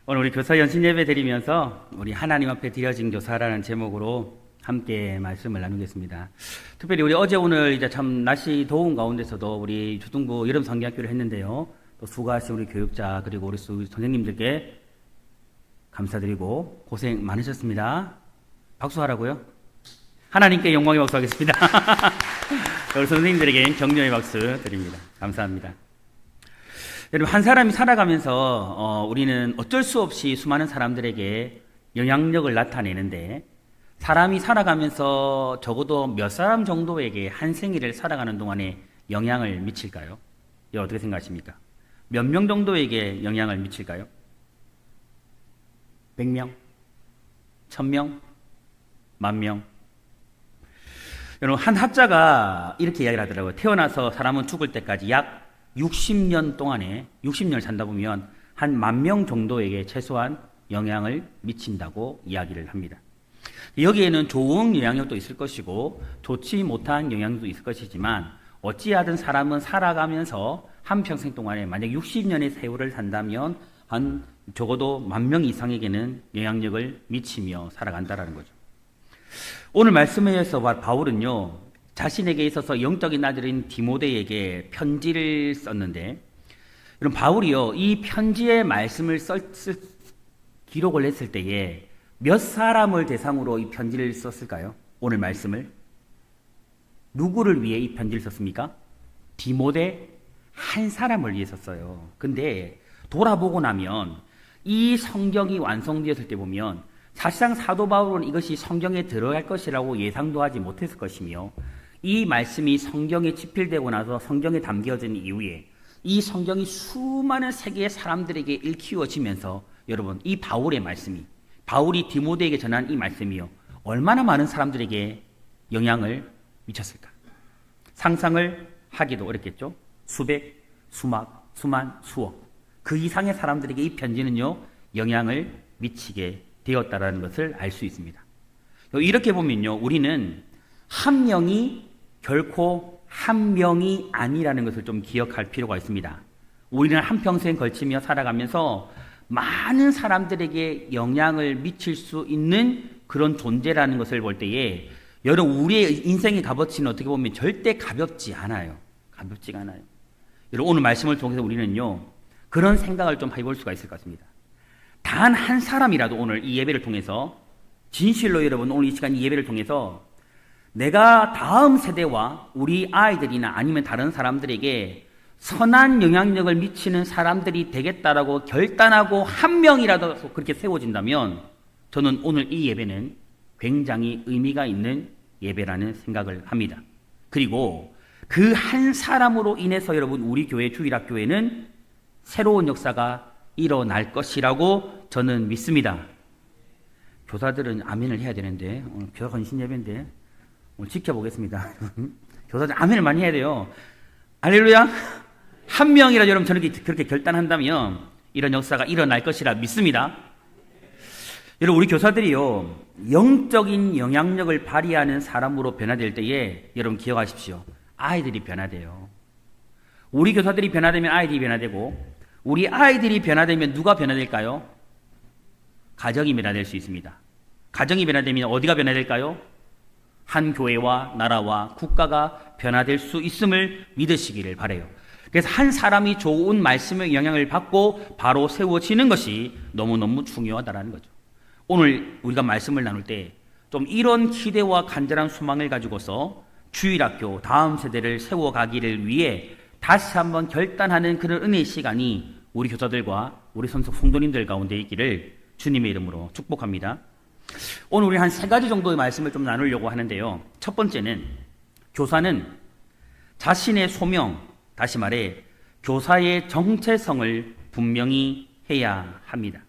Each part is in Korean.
오늘 우리 교사 연신 예배 드리면서 우리 하나님 앞에 드려진 교사라는 제목으로 함께 말씀을 나누겠습니다. 특별히 우리 어제 오늘 이제 참 날씨 더운 가운데서도 우리 초등부 여름 성경학교를 했는데요. 또 수고하신 우리 교육자 그리고 우리 선생님들께 감사드리고 고생 많으셨습니다. 박수하라고요? 하나님께 영광의 박수 하겠습니다. 우리 선생님들에게 격려의 박수 드립니다. 감사합니다. 여러분, 한 사람이 살아가면서 우리는 어쩔 수 없이 수많은 사람들에게 영향력을 나타내는데, 사람이 살아가면서 적어도 몇 사람 정도에게 한 생일을 살아가는 동안에 영향을 미칠까요? 이거 어떻게 생각하십니까? 몇 명 정도에게 영향을 미칠까요? 100명? 1000명? 10,000명? 여러분, 한 학자가 이렇게 이야기를 하더라고요. 태어나서 사람은 죽을 때까지 약 60년 동안에 60년을 산다 보면 한 10,000명 정도에게 최소한 영향을 미친다고 이야기를 합니다. 여기에는 좋은 영향력도 있을 것이고 좋지 못한 영향도 있을 것이지만, 어찌하든 사람은 살아가면서 한평생 동안에 만약 60년의 세월을 산다면 한 적어도 10,000명 이상에게는 영향력을 미치며 살아간다는 거죠. 오늘 말씀에 의해서 바울은요, 자신에게 있어서 영적인 아들인 디모데에게 편지를 썼는데, 여러분, 바울이요, 이 편지의 말씀을 기록을 했을 때에 몇 사람을 대상으로 이 편지를 썼을까요? 오늘 말씀을 누구를 위해 이 편지를 썼습니까? 디모데 한 사람을 위해 썼어요. 근데 돌아보고 나면 이 성경이 완성되었을 때 보면 사실상 사도 바울은 이것이 성경에 들어갈 것이라고 예상도 하지 못했을 것이며, 이 말씀이 성경에 집필되고 나서 성경에 담겨진 이후에 이 성경이 수많은 세계의 사람들에게 일키워지면서, 여러분, 이 바울의 말씀이, 바울이 디모데에게 전한 이 말씀이요, 얼마나 많은 사람들에게 영향을 미쳤을까? 상상을 하기도 어렵겠죠? 수백, 수막, 수만, 수억, 그 이상의 사람들에게 이 편지는요, 영향을 미치게 되었다는 것을 알 수 있습니다. 이렇게 보면요, 우리는 한 명이 결코 한 명이 아니라는 것을 좀 기억할 필요가 있습니다. 우리는 한평생 걸치며 살아가면서 많은 사람들에게 영향을 미칠 수 있는 그런 존재라는 것을 볼 때에, 여러분, 우리의 인생의 값어치는 어떻게 보면 절대 가볍지 않아요. 가볍지가 않아요. 여러분, 오늘 말씀을 통해서 우리는요, 그런 생각을 좀 해볼 수가 있을 것 같습니다. 단 한 사람이라도 오늘 이 예배를 통해서, 진실로 여러분, 오늘 이 시간 이 예배를 통해서 내가 다음 세대와 우리 아이들이나 아니면 다른 사람들에게 선한 영향력을 미치는 사람들이 되겠다라고 결단하고 한 명이라도 그렇게 세워진다면, 저는 오늘 이 예배는 굉장히 의미가 있는 예배라는 생각을 합니다. 그리고 그 한 사람으로 인해서 여러분, 우리 교회 주일학교에는 새로운 역사가 일어날 것이라고 저는 믿습니다. 교사들은 아멘을 해야 되는데, 오늘 교사 헌신 예배인데 오늘 지켜보겠습니다. 교사들 아멘을 많이 해야 돼요. 할렐루야. 한 명이라도 여러분 저렇게 그렇게 결단한다면 이런 역사가 일어날 것이라 믿습니다. 여러분, 우리 교사들이요, 영적인 영향력을 발휘하는 사람으로 변화될 때에 여러분 기억하십시오. 아이들이 변화돼요. 우리 교사들이 변화되면 아이들이 변화되고, 우리 아이들이 변화되면 누가 변화될까요? 가정이 변화될 수 있습니다. 가정이 변화되면 어디가 변화될까요? 한 교회와 나라와 국가가 변화될 수 있음을 믿으시기를 바라요. 그래서 한 사람이 좋은 말씀의 영향을 받고 바로 세워지는 것이 너무너무 중요하다는 거죠. 오늘 우리가 말씀을 나눌 때 좀 이런 기대와 간절한 소망을 가지고서 주일학교 다음 세대를 세워가기를 위해 다시 한번 결단하는 그런 은혜의 시간이 우리 교사들과 우리 성도님들 가운데 있기를 주님의 이름으로 축복합니다. 오늘 우리 한 3가지 정도의 말씀을 좀 나누려고 하는데요. 첫 번째는, 교사는 자신의 소명, 다시 말해 교사의 정체성을 분명히 해야 합니다.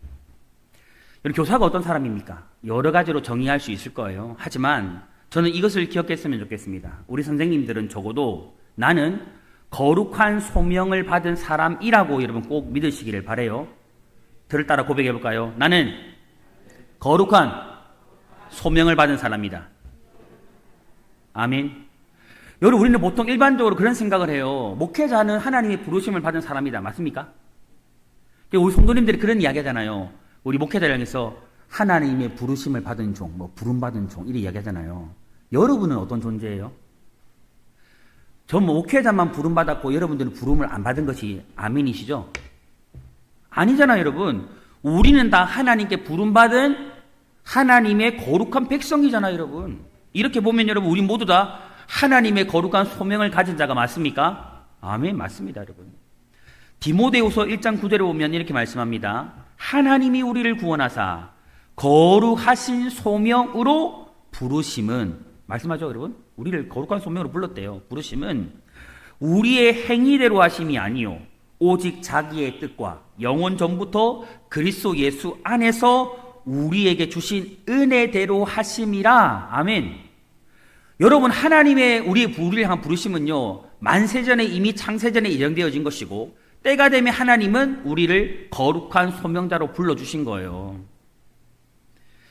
여러분, 교사가 어떤 사람입니까? 여러 가지로 정의할 수 있을 거예요. 하지만 저는 이것을 기억했으면 좋겠습니다. 우리 선생님들은 적어도 나는 거룩한 소명을 받은 사람이라고 여러분 꼭 믿으시기를 바라요. 저를 따라 고백해 볼까요? 나는 거룩한 소명을 받은 사람이다. 아멘. 여러분, 우리는 보통 일반적으로 그런 생각을 해요. 목회자는 하나님의 부르심을 받은 사람이다. 맞습니까? 우리 성도님들이 그런 이야기 하잖아요. 우리 목회자를 향해서 하나님의 부르심을 받은 종, 부름받은 종 이렇게 이야기하잖아요. 여러분은 어떤 존재예요? 전 목회자만 부름받았고 여러분들은 부름을 안 받은 것이 아멘이시죠? 아니잖아요, 여러분. 우리는 다 하나님께 부름받은 하나님의 거룩한 백성이잖아요, 여러분. 이렇게 보면 여러분, 우리 모두 다 하나님의 거룩한 소명을 가진 자가 맞습니까? 아멘, 맞습니다, 여러분. 디모데후서 1장 9절에 보면 이렇게 말씀합니다. 하나님이 우리를 구원하사 거룩하신 소명으로 부르심은, 말씀하죠, 여러분? 우리를 거룩한 소명으로 불렀대요. 부르심은 우리의 행위대로 하심이 아니요 오직 자기의 뜻과 영원 전부터 그리스도 예수 안에서 우리에게 주신 은혜대로 하심이라. 아멘. 여러분, 하나님의 우리를 향한 부르심은요, 만세전에 이미 창세전에 예정되어진 것이고 때가 되면 하나님은 우리를 거룩한 소명자로 불러주신 거예요.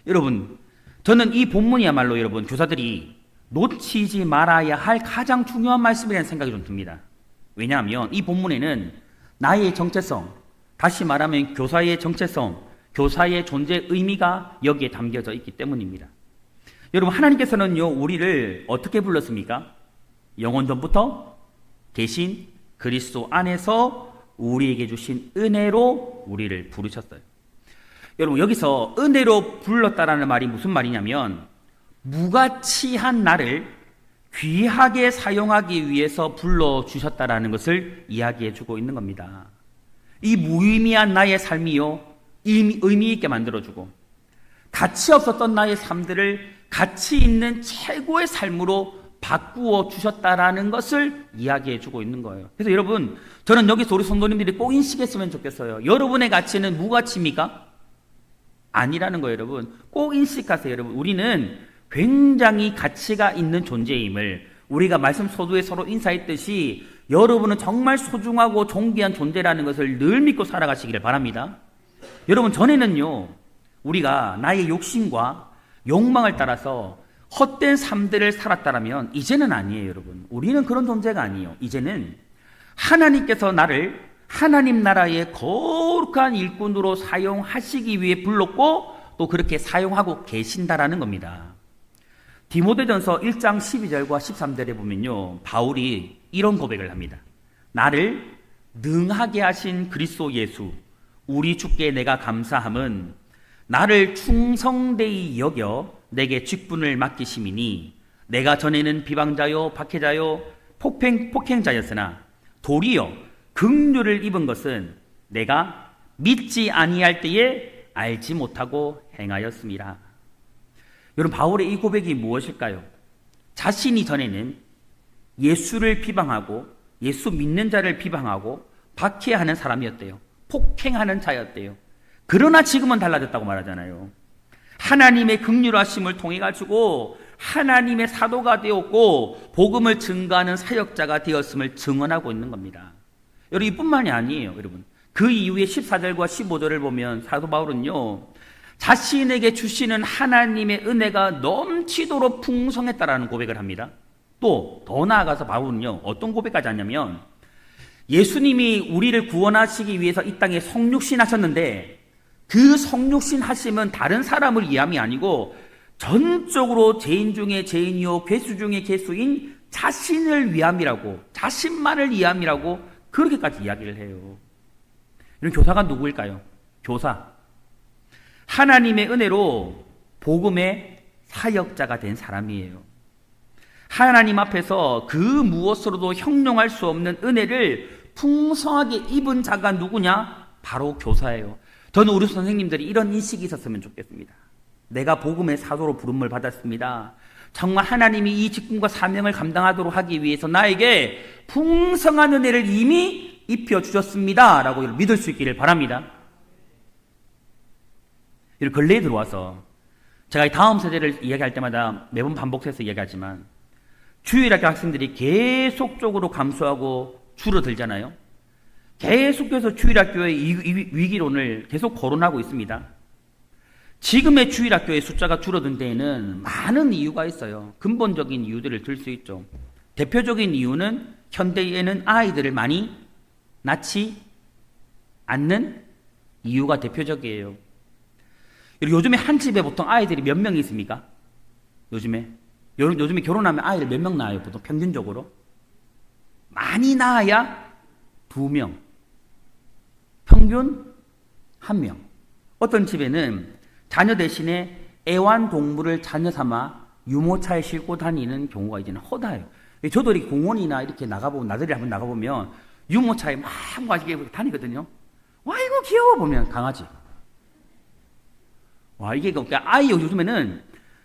여러분, 저는 이 본문이야말로 여러분, 교사들이 놓치지 말아야 할 가장 중요한 말씀이라는 생각이 좀 듭니다. 왜냐하면 이 본문에는 나의 정체성, 다시 말하면 교사의 정체성, 교사의 존재 의미가 여기에 담겨져 있기 때문입니다. 여러분, 하나님께서는요, 우리를 어떻게 불렀습니까? 영원 전부터 계신 그리스도 안에서 우리에게 주신 은혜로 우리를 부르셨어요. 여러분, 여기서 은혜로 불렀다라는 말이 무슨 말이냐면 무가치한 나를 귀하게 사용하기 위해서 불러주셨다라는 것을 이야기해 주고 있는 겁니다. 이 무의미한 나의 삶이요, 의미 있게 만들어주고 가치 없었던 나의 삶들을 가치 있는 최고의 삶으로 바꾸어 주셨다라는 것을 이야기해 주고 있는 거예요. 그래서 여러분, 저는 여기서 우리 성도님들이 꼭 인식했으면 좋겠어요. 여러분의 가치는 무가치입니까? 아니라는 거예요, 여러분. 꼭 인식하세요, 여러분. 우리는 굉장히 가치가 있는 존재임을, 우리가 말씀 서두에 서로 인사했듯이 여러분은 정말 소중하고 존귀한 존재라는 것을 늘 믿고 살아가시기를 바랍니다. 여러분, 전에는요, 우리가 나의 욕심과 욕망을 따라서 헛된 삶들을 살았다면 이제는 아니에요, 여러분. 우리는 그런 존재가 아니에요. 이제는 하나님께서 나를 하나님 나라의 거룩한 일꾼으로 사용하시기 위해 불렀고 또 그렇게 사용하고 계신다라는 겁니다. 디모데전서 1장 12절과 13절에 보면요, 바울이 이런 고백을 합니다. 나를 능하게 하신 그리스도 예수 우리 주께 내가 감사함은 나를 충성되이 여겨 내게 직분을 맡기심이니 내가 전에는 비방자요 박해자요 폭행자였으나 도리어 긍휼을 입은 것은 내가 믿지 아니할 때에 알지 못하고 행하였습니다. 여러분, 바울의 이 고백이 무엇일까요? 자신이 전에는 예수를 비방하고 예수 믿는 자를 비방하고 박해하는 사람이었대요. 폭행하는 자였대요. 그러나 지금은 달라졌다고 말하잖아요. 하나님의 긍휼하심을 통해 가지고 하나님의 사도가 되었고 복음을 증거하는 사역자가 되었음을 증언하고 있는 겁니다. 여러분, 이뿐만이 아니에요, 여러분. 그 이후에 14절과 15절을 보면 사도 바울은요, 자신에게 주시는 하나님의 은혜가 넘치도록 풍성했다라는 고백을 합니다. 또 더 나아가서 바울은요, 어떤 고백까지 하냐면 예수님이 우리를 구원하시기 위해서 이 땅에 성육신 하셨는데 그 성육신 하심은 다른 사람을 위함이 아니고 전적으로 죄인 중에 죄인이요 괴수 중에 괴수인 자신을 위함이라고, 자신만을 위함이라고 그렇게까지 이야기를 해요. 이런 교사가 누구일까요? 교사. 하나님의 은혜로 복음의 사역자가 된 사람이에요. 하나님 앞에서 그 무엇으로도 형용할 수 없는 은혜를 풍성하게 입은 자가 누구냐? 바로 교사예요. 저는 우리 선생님들이 이런 인식이 있었으면 좋겠습니다. 내가 복음의 사도로 부름을 받았습니다. 정말 하나님이 이 직분과 사명을 감당하도록 하기 위해서 나에게 풍성한 은혜를 이미 입혀주셨습니다 라고 믿을 수 있기를 바랍니다. 근래에 들어와서 제가 다음 세대를 이야기할 때마다 매번 반복해서 이야기하지만 주일학교 학생들이 계속적으로 감소하고 줄어들잖아요. 계속해서 주일학교의 위기론을 계속 거론하고 있습니다. 지금의 주일학교의 숫자가 줄어든 데에는 많은 이유가 있어요. 근본적인 이유들을 들 수 있죠. 대표적인 이유는 현대에는 아이들을 많이 낳지 않는 이유가 대표적이에요. 요즘에 한 집에 보통 아이들이 몇 명이 있습니까? 요즘에 결혼하면 아이를 몇 명 낳아요? 보통 평균적으로 많이 낳아야 2명, 평균 1명. 어떤 집에는 자녀 대신에 애완동물을 자녀 삼아 유모차에 싣고 다니는 경우가 이제는 허다해요. 저도 이렇게 공원이나 이렇게 나가보면, 나들이 한번 나가보면 유모차에 막 이렇게 다니거든요. 와, 이거 귀여워 보면 강아지. 와, 이게 그러니까 아이 요즘에는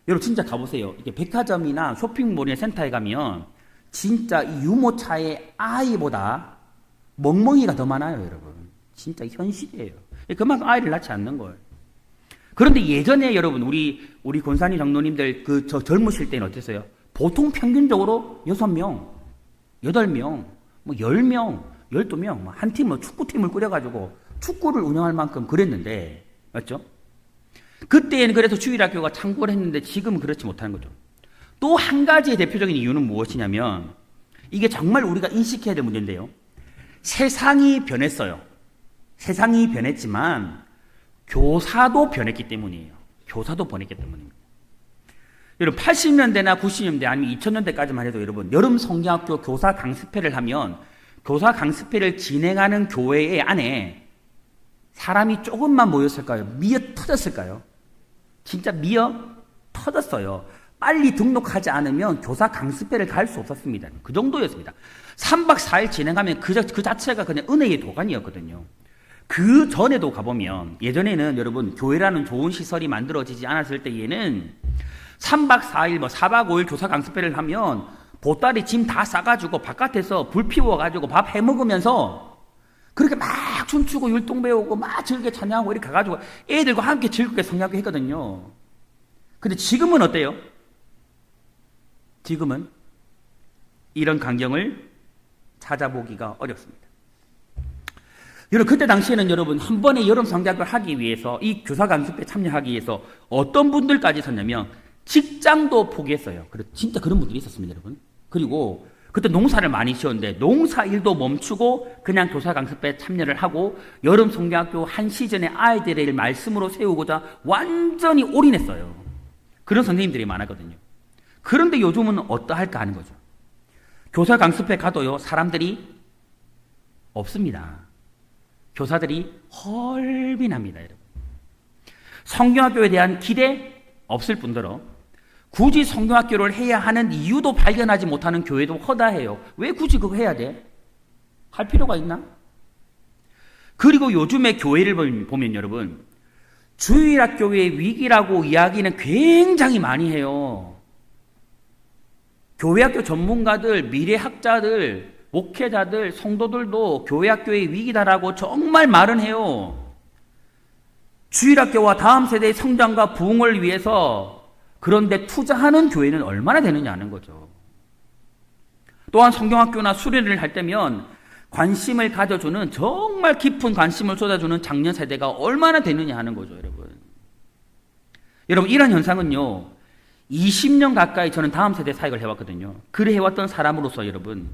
여러분 진짜 가보세요. 이렇게 백화점이나 쇼핑몰이나 센터에 가면 진짜 이 유모차의 아이보다 멍멍이가 더 많아요, 여러분. 진짜 현실이에요. 그만큼 아이를 낳지 않는 거예요. 그런데 예전에 여러분 우리 권사님 장로님들 저 젊으실 때는 어땠어요? 보통 평균적으로 6명, 8명, 뭐 10명, 12명, 한 팀, 축구팀을 꾸려가지고 축구를 운영할 만큼 그랬는데, 맞죠? 그때는 그래서 주일학교가 창궐을 했는데 지금은 그렇지 못하는 거죠. 또 한 가지의 대표적인 이유는 무엇이냐면, 이게 정말 우리가 인식해야 될 문제인데요. 세상이 변했어요. 세상이 변했지만, 교사도 변했기 때문이에요. 교사도 변했기 때문입니다. 여러분 80년대나 90년대 아니면 2000년대까지만 해도 여러분 여름 성경학교 교사 강습회를 하면 교사 강습회를 진행하는 교회 안에 사람이 조금만 모였을까요? 미어 터졌을까요? 진짜 미어 터졌어요. 빨리 등록하지 않으면 교사 강습회를 갈 수 없었습니다. 그 정도였습니다. 3박 4일 진행하면 그 자체가 그냥 은혜의 도가니였거든요. 그 전에도 가보면 예전에는 여러분 교회라는 좋은 시설이 만들어지지 않았을 때에는 3박 4일 4박 5일 교사 강습회를 하면 보따리 짐 다 싸가지고 바깥에서 불 피워가지고 밥 해먹으면서 그렇게 막 춤추고 율동 배우고 막 즐겁게 찬양하고 이렇게 가가지고 애들과 함께 즐겁게 성장하고 했거든요. 근데 지금은 어때요? 지금은 이런 광경을 찾아보기가 어렵습니다. 여러분 그때 당시에는 여러분 한 번에 여름 성경학교를 하기 위해서 이 교사 강습에 참여하기 위해서 어떤 분들까지 섰냐면 직장도 포기했어요. 진짜 그런 분들이 있었습니다, 여러분. 그리고 그때 농사를 많이 지었는데 농사 일도 멈추고 그냥 교사 강습에 참여를 하고 여름 성경학교 한 시즌에 아이들의 말씀으로 세우고자 완전히 올인했어요. 그런 선생님들이 많았거든요. 그런데 요즘은 어떠할까 하는 거죠. 교사 강습에 가도요 사람들이 없습니다. 교사들이 헐빈합니다, 여러분. 성경학교에 대한 기대 없을 뿐더러 굳이 성경학교를 해야 하는 이유도 발견하지 못하는 교회도 허다해요. 왜 굳이 그거 해야 돼? 할 필요가 있나? 그리고 요즘의 교회를 보면 여러분 주일학교의 위기라고 이야기는 굉장히 많이 해요. 교회학교 전문가들, 미래학자들, 목회자들, 성도들도 교회학교의 위기다라고 정말 말은 해요. 주일학교와 다음 세대의 성장과 부흥을 위해서 그런데 투자하는 교회는 얼마나 되느냐 하는 거죠. 또한 성경학교나 수련회를 할 때면 관심을 가져주는 정말 깊은 관심을 쏟아주는 장년 세대가 얼마나 되느냐 하는 거죠, 여러분. 여러분 이런 현상은요 20년 가까이 저는 다음 세대 사역을 해왔거든요. 그래 해왔던 사람으로서 여러분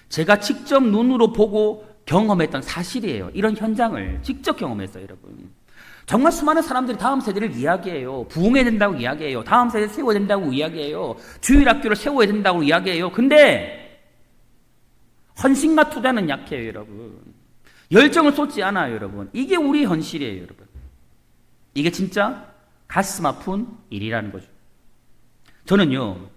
제가 직접 눈으로 보고 경험했던 사실이에요. 이런 현장을 직접 경험했어요, 여러분. 정말 수많은 사람들이 다음 세대를 이야기해요. 부흥해야 된다고 이야기해요. 다음 세대 세워야 된다고 이야기해요. 주일학교를 세워야 된다고 이야기해요. 근데 헌신과 투자는 약해요, 여러분. 열정을 쏟지 않아요, 여러분. 이게 우리 현실이에요, 여러분. 이게 진짜 가슴 아픈 일이라는 거죠. 저는요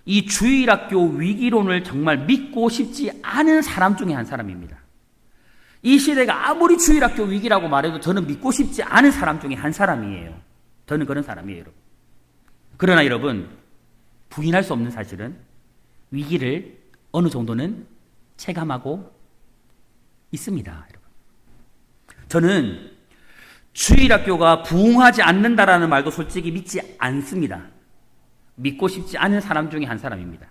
이 주일학교 위기론을 정말 믿고 싶지 않은 사람 중에 한 사람입니다. 이 시대가 아무리 주일학교 위기라고 말해도 저는 믿고 싶지 않은 사람 중에 한 사람이에요. 저는 그런 사람이에요, 여러분. 그러나 여러분 부인할 수 없는 사실은 위기를 어느 정도는 체감하고 있습니다, 여러분. 저는 주일학교가 부흥하지 않는다라는 말도 솔직히 믿지 않습니다. 믿고 싶지 않은 사람 중에 한 사람입니다.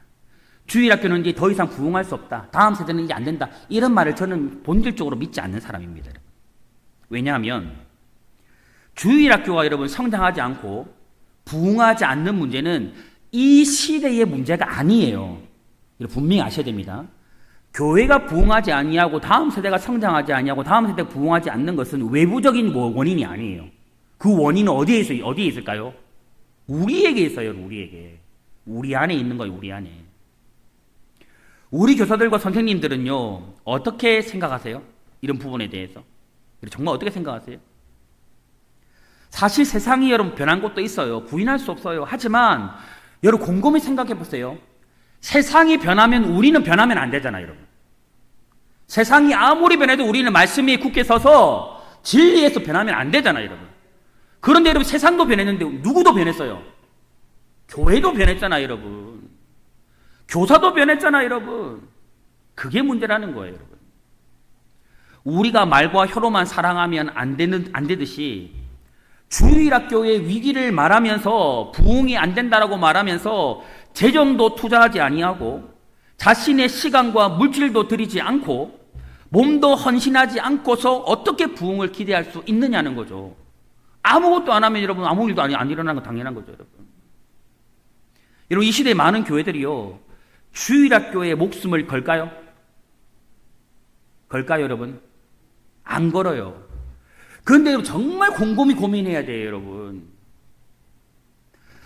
주일학교는 이제 더 이상 부흥할 수 없다. 다음 세대는 이제 안 된다. 이런 말을 저는 본질적으로 믿지 않는 사람입니다. 왜냐하면 주일학교가 여러분 성장하지 않고 부흥하지 않는 문제는 이 시대의 문제가 아니에요. 분명히 아셔야 됩니다. 교회가 부흥하지 아니하고 다음 세대가 성장하지 아니하고 다음 세대가 부흥하지 않는 것은 외부적인 원인이 아니에요. 그 원인은 어디에 있어요? 어디에 있을까요? 우리에게 있어요. 우리에게. 우리 안에 있는 거예요. 우리 안에. 우리 교사들과 선생님들은요, 어떻게 생각하세요? 이런 부분에 대해서. 정말 어떻게 생각하세요? 사실 세상이 여러분 변한 것도 있어요. 부인할 수 없어요. 하지만 여러분 곰곰이 생각해 보세요. 세상이 변하면 우리는 변하면 안 되잖아요, 여러분. 세상이 아무리 변해도 우리는 말씀 위에 굳게 서서 진리에서 변하면 안 되잖아요, 여러분. 그런데 여러분 세상도 변했는데 누구도 변했어요? 교회도 변했잖아요, 여러분. 교사도 변했잖아요, 여러분. 그게 문제라는 거예요, 여러분. 우리가 말과 혀로만 사랑하면 안 되듯이 주일학교의 위기를 말하면서 부흥이 안 된다라고 말하면서 재정도 투자하지 아니하고 자신의 시간과 물질도 들이지 않고 몸도 헌신하지 않고서 어떻게 부흥을 기대할 수 있느냐는 거죠. 아무것도 안 하면 여러분 아무 일도 안 일어나는 건 당연한 거죠, 여러분. 여러분 이 시대의 많은 교회들이요, 주일학교에 목숨을 걸까요? 걸까요, 여러분? 안 걸어요. 그런데 여러분 정말 곰곰이 고민해야 돼요, 여러분.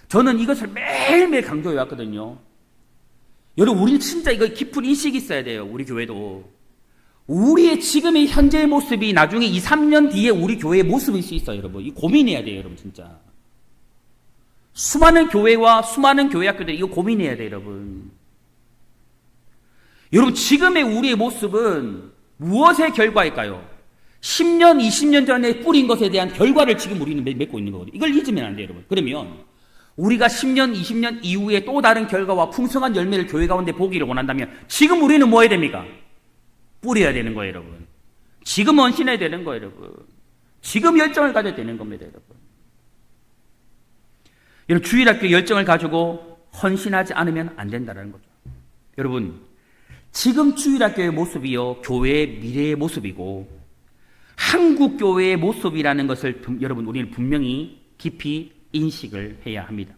저는 이것을 매일매일 강조해 왔거든요. 여러분 우리는 진짜 이거 깊은 인식이 있어야 돼요. 우리 교회도. 우리의 지금의 현재의 모습이 나중에 2, 3년 뒤에 우리 교회의 모습일 수 있어요, 여러분. 이 고민해야 돼요, 여러분, 진짜. 수많은 교회와 수많은 교회 학교들 이거 고민해야 돼요, 여러분. 여러분 지금의 우리의 모습은 무엇의 결과일까요? 10년, 20년 전에 뿌린 것에 대한 결과를 지금 우리는 맺고 있는 거거든요. 이걸 잊으면 안 돼요, 여러분. 그러면 우리가 10년, 20년 이후에 또 다른 결과와 풍성한 열매를 교회 가운데 보기를 원한다면 지금 우리는 뭐 해야 됩니까? 뿌려야 되는 거예요, 여러분. 지금 헌신해야 되는 거예요, 여러분. 지금 열정을 가져야 되는 겁니다, 여러분. 여러분 주일학교 열정을 가지고 헌신하지 않으면 안 된다는 거죠. 여러분 지금 주일학교의 모습이요, 교회의 미래의 모습이고 한국 교회의 모습이라는 것을 여러분 우리는 분명히 깊이 인식을 해야 합니다.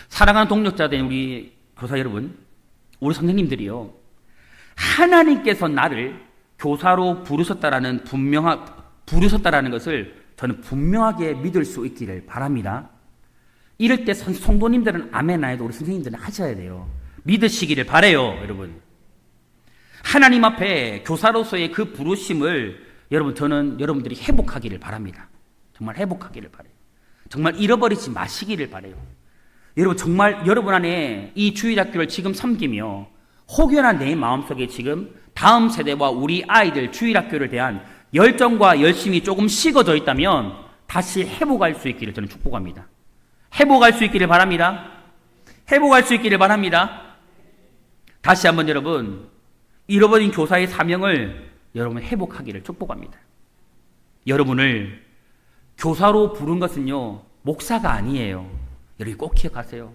사랑하는 동력자된 우리 교사 여러분, 우리 선생님들이요, 하나님께서 나를 교사로 부르셨다라는 것을 저는 분명하게 믿을 수 있기를 바랍니다. 이럴 때 성도님들은 아멘 안 해도 우리 선생님들은 하셔야 돼요. 믿으시기를 바라요, 여러분. 하나님 앞에 교사로서의 그 부르심을 저는 여러분들이 회복하기를 바랍니다. 정말 회복하기를 바라요. 정말 잃어버리지 마시기를 바라요. 여러분 정말 여러분 안에 이 주일학교를 지금 섬기며 혹여나 내 마음속에 지금 다음 세대와 우리 아이들 주일학교를 대한 열정과 열심이 조금 식어져 있다면 다시 회복할 수 있기를 저는 축복합니다. 회복할 수 있기를 바랍니다. 회복할 수 있기를 바랍니다. 다시 한번 여러분 잃어버린 교사의 사명을 여러분 회복하기를 축복합니다. 여러분을 교사로 부른 것은요 목사가 아니에요. 여러분 꼭 기억하세요.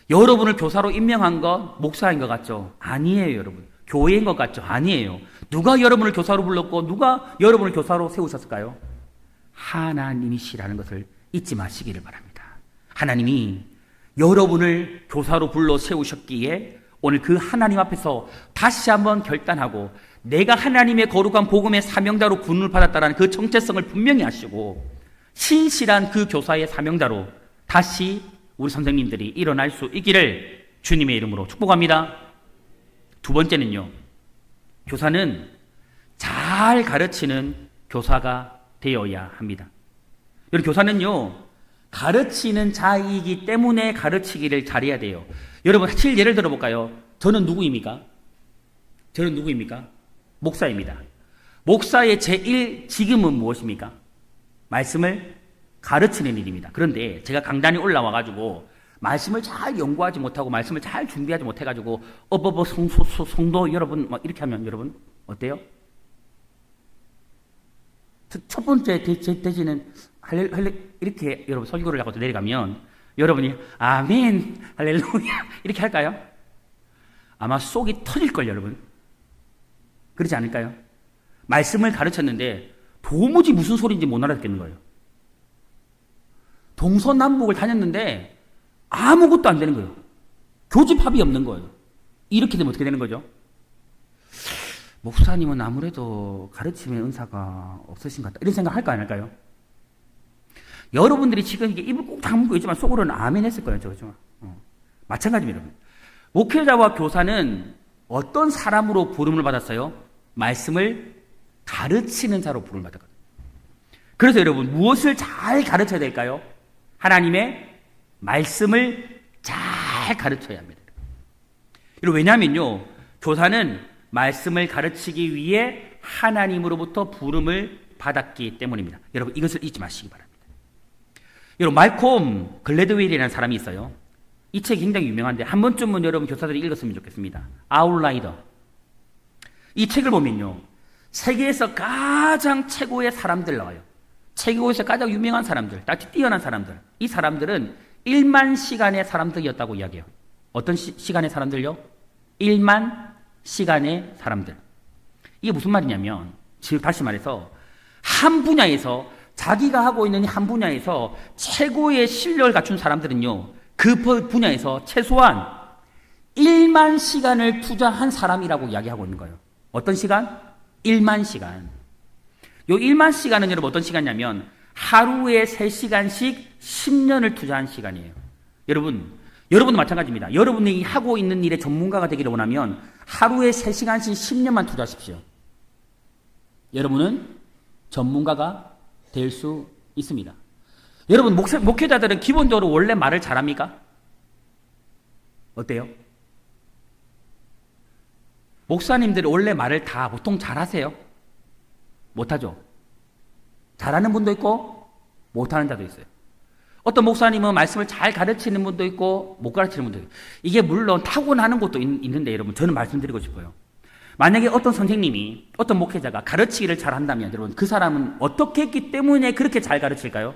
여러분을 교사로 임명한 것 목사인 것 같죠? 아니에요, 여러분. 교회인 것 같죠? 아니에요. 누가 여러분을 교사로 불렀고 누가 여러분을 교사로 세우셨을까요? 하나님이시라는 것을 잊지 마시기를 바랍니다. 하나님이 여러분을 교사로 불러 세우셨기에 오늘 그 하나님 앞에서 다시 한번 결단하고 내가 하나님의 거룩한 복음의 사명자로 부름을 받았다는 그 정체성을 분명히 하시고 신실한 그 교사의 사명자로 다시 우리 선생님들이 일어날 수 있기를 주님의 이름으로 축복합니다. 두 번째는요, 교사는 잘 가르치는 교사가 되어야 합니다. 여러분 교사는요 가르치는 자이기 때문에 가르치기를 잘해야 돼요. 여러분 예를 들어볼까요? 저는 누구입니까? 목사입니다. 목사의 제1 직임은 무엇입니까? 말씀을 가르치는 일입니다. 그런데 제가 강단에 올라와가지고 말씀을 잘 연구하지 못하고 말씀을 잘 준비하지 못해가지고 성도 여러분 막 이렇게 하면 여러분 어때요? 첫 번째 대지는 이렇게 여러분 설교를 하고 내려가면 여러분이 아멘 할렐루야 이렇게 할까요? 아마 속이 터질걸 여러분. 그렇지 않을까요? 말씀을 가르쳤는데 도무지 무슨 소리인지 못 알아듣겠는 거예요. 동서남북을 다녔는데 아무것도 안 되는 거예요. 교집합이 없는 거예요. 이렇게 되면 어떻게 되는 거죠? 목사님은 아무래도 가르침의 은사가 없으신 것 같다. 이런 생각 할까 안 할까요? 여러분들이 지금 이게 입을 꼭 다물고 있지만 속으로는 아멘 했을 거예요. 저죠. 마찬가지입니다. 여러분. 목회자와 교사는 어떤 사람으로 부름을 받았어요? 말씀을 가르치는 자로 부름을 받았거든요. 그래서 여러분, 무엇을 잘 가르쳐야 될까요? 하나님의 말씀을 잘 가르쳐야 합니다. 왜냐하면요, 교사는 말씀을 가르치기 위해 하나님으로부터 부름을 받았기 때문입니다. 여러분, 이것을 잊지 마시기 바랍니다. 여러분, 말콤 글래드웰이라는 사람이 있어요. 이 책이 굉장히 유명한데 한 번쯤은 여러분 교사들이 읽었으면 좋겠습니다. 아웃라이더. 이 책을 보면요, 세계에서 가장 최고의 사람들 나와요. 최고에서 가장 유명한 사람들, 아주 뛰어난 사람들. 이 사람들은 1만 시간의 사람들이었다고 이야기해요. 어떤 시간의 사람들요? 1만 시간의 사람들. 이게 무슨 말이냐면, 즉 다시 말해서 한 분야에서, 자기가 하고 있는 한 분야에서 최고의 실력을 갖춘 사람들은요, 그 분야에서 최소한 1만 시간을 투자한 사람이라고 이야기하고 있는 거예요. 어떤 시간? 1만 시간. 요 1만 시간은 여러분 어떤 시간이냐면 하루에 3시간씩 10년을 투자한 시간이에요. 여러분도 마찬가지입니다. 여러분이 하고 있는 일의 전문가가 되기를 원하면 하루에 3시간씩 10년만 투자하십시오. 여러분은 전문가가 될 수 있습니다. 여러분, 목회자들은 기본적으로 원래 말을 잘합니까? 어때요? 목사님들이 원래 말을 다 보통 잘하세요? 못하죠? 잘하는 분도 있고 못하는 자도 있어요. 어떤 목사님은 말씀을 잘 가르치는 분도 있고 못 가르치는 분도 있고, 이게 물론 타고나는 것도 있는데 여러분, 저는 말씀드리고 싶어요. 만약에 어떤 선생님이, 어떤 목회자가 가르치기를 잘한다면 여러분, 그 사람은 어떻게 했기 때문에 그렇게 잘 가르칠까요?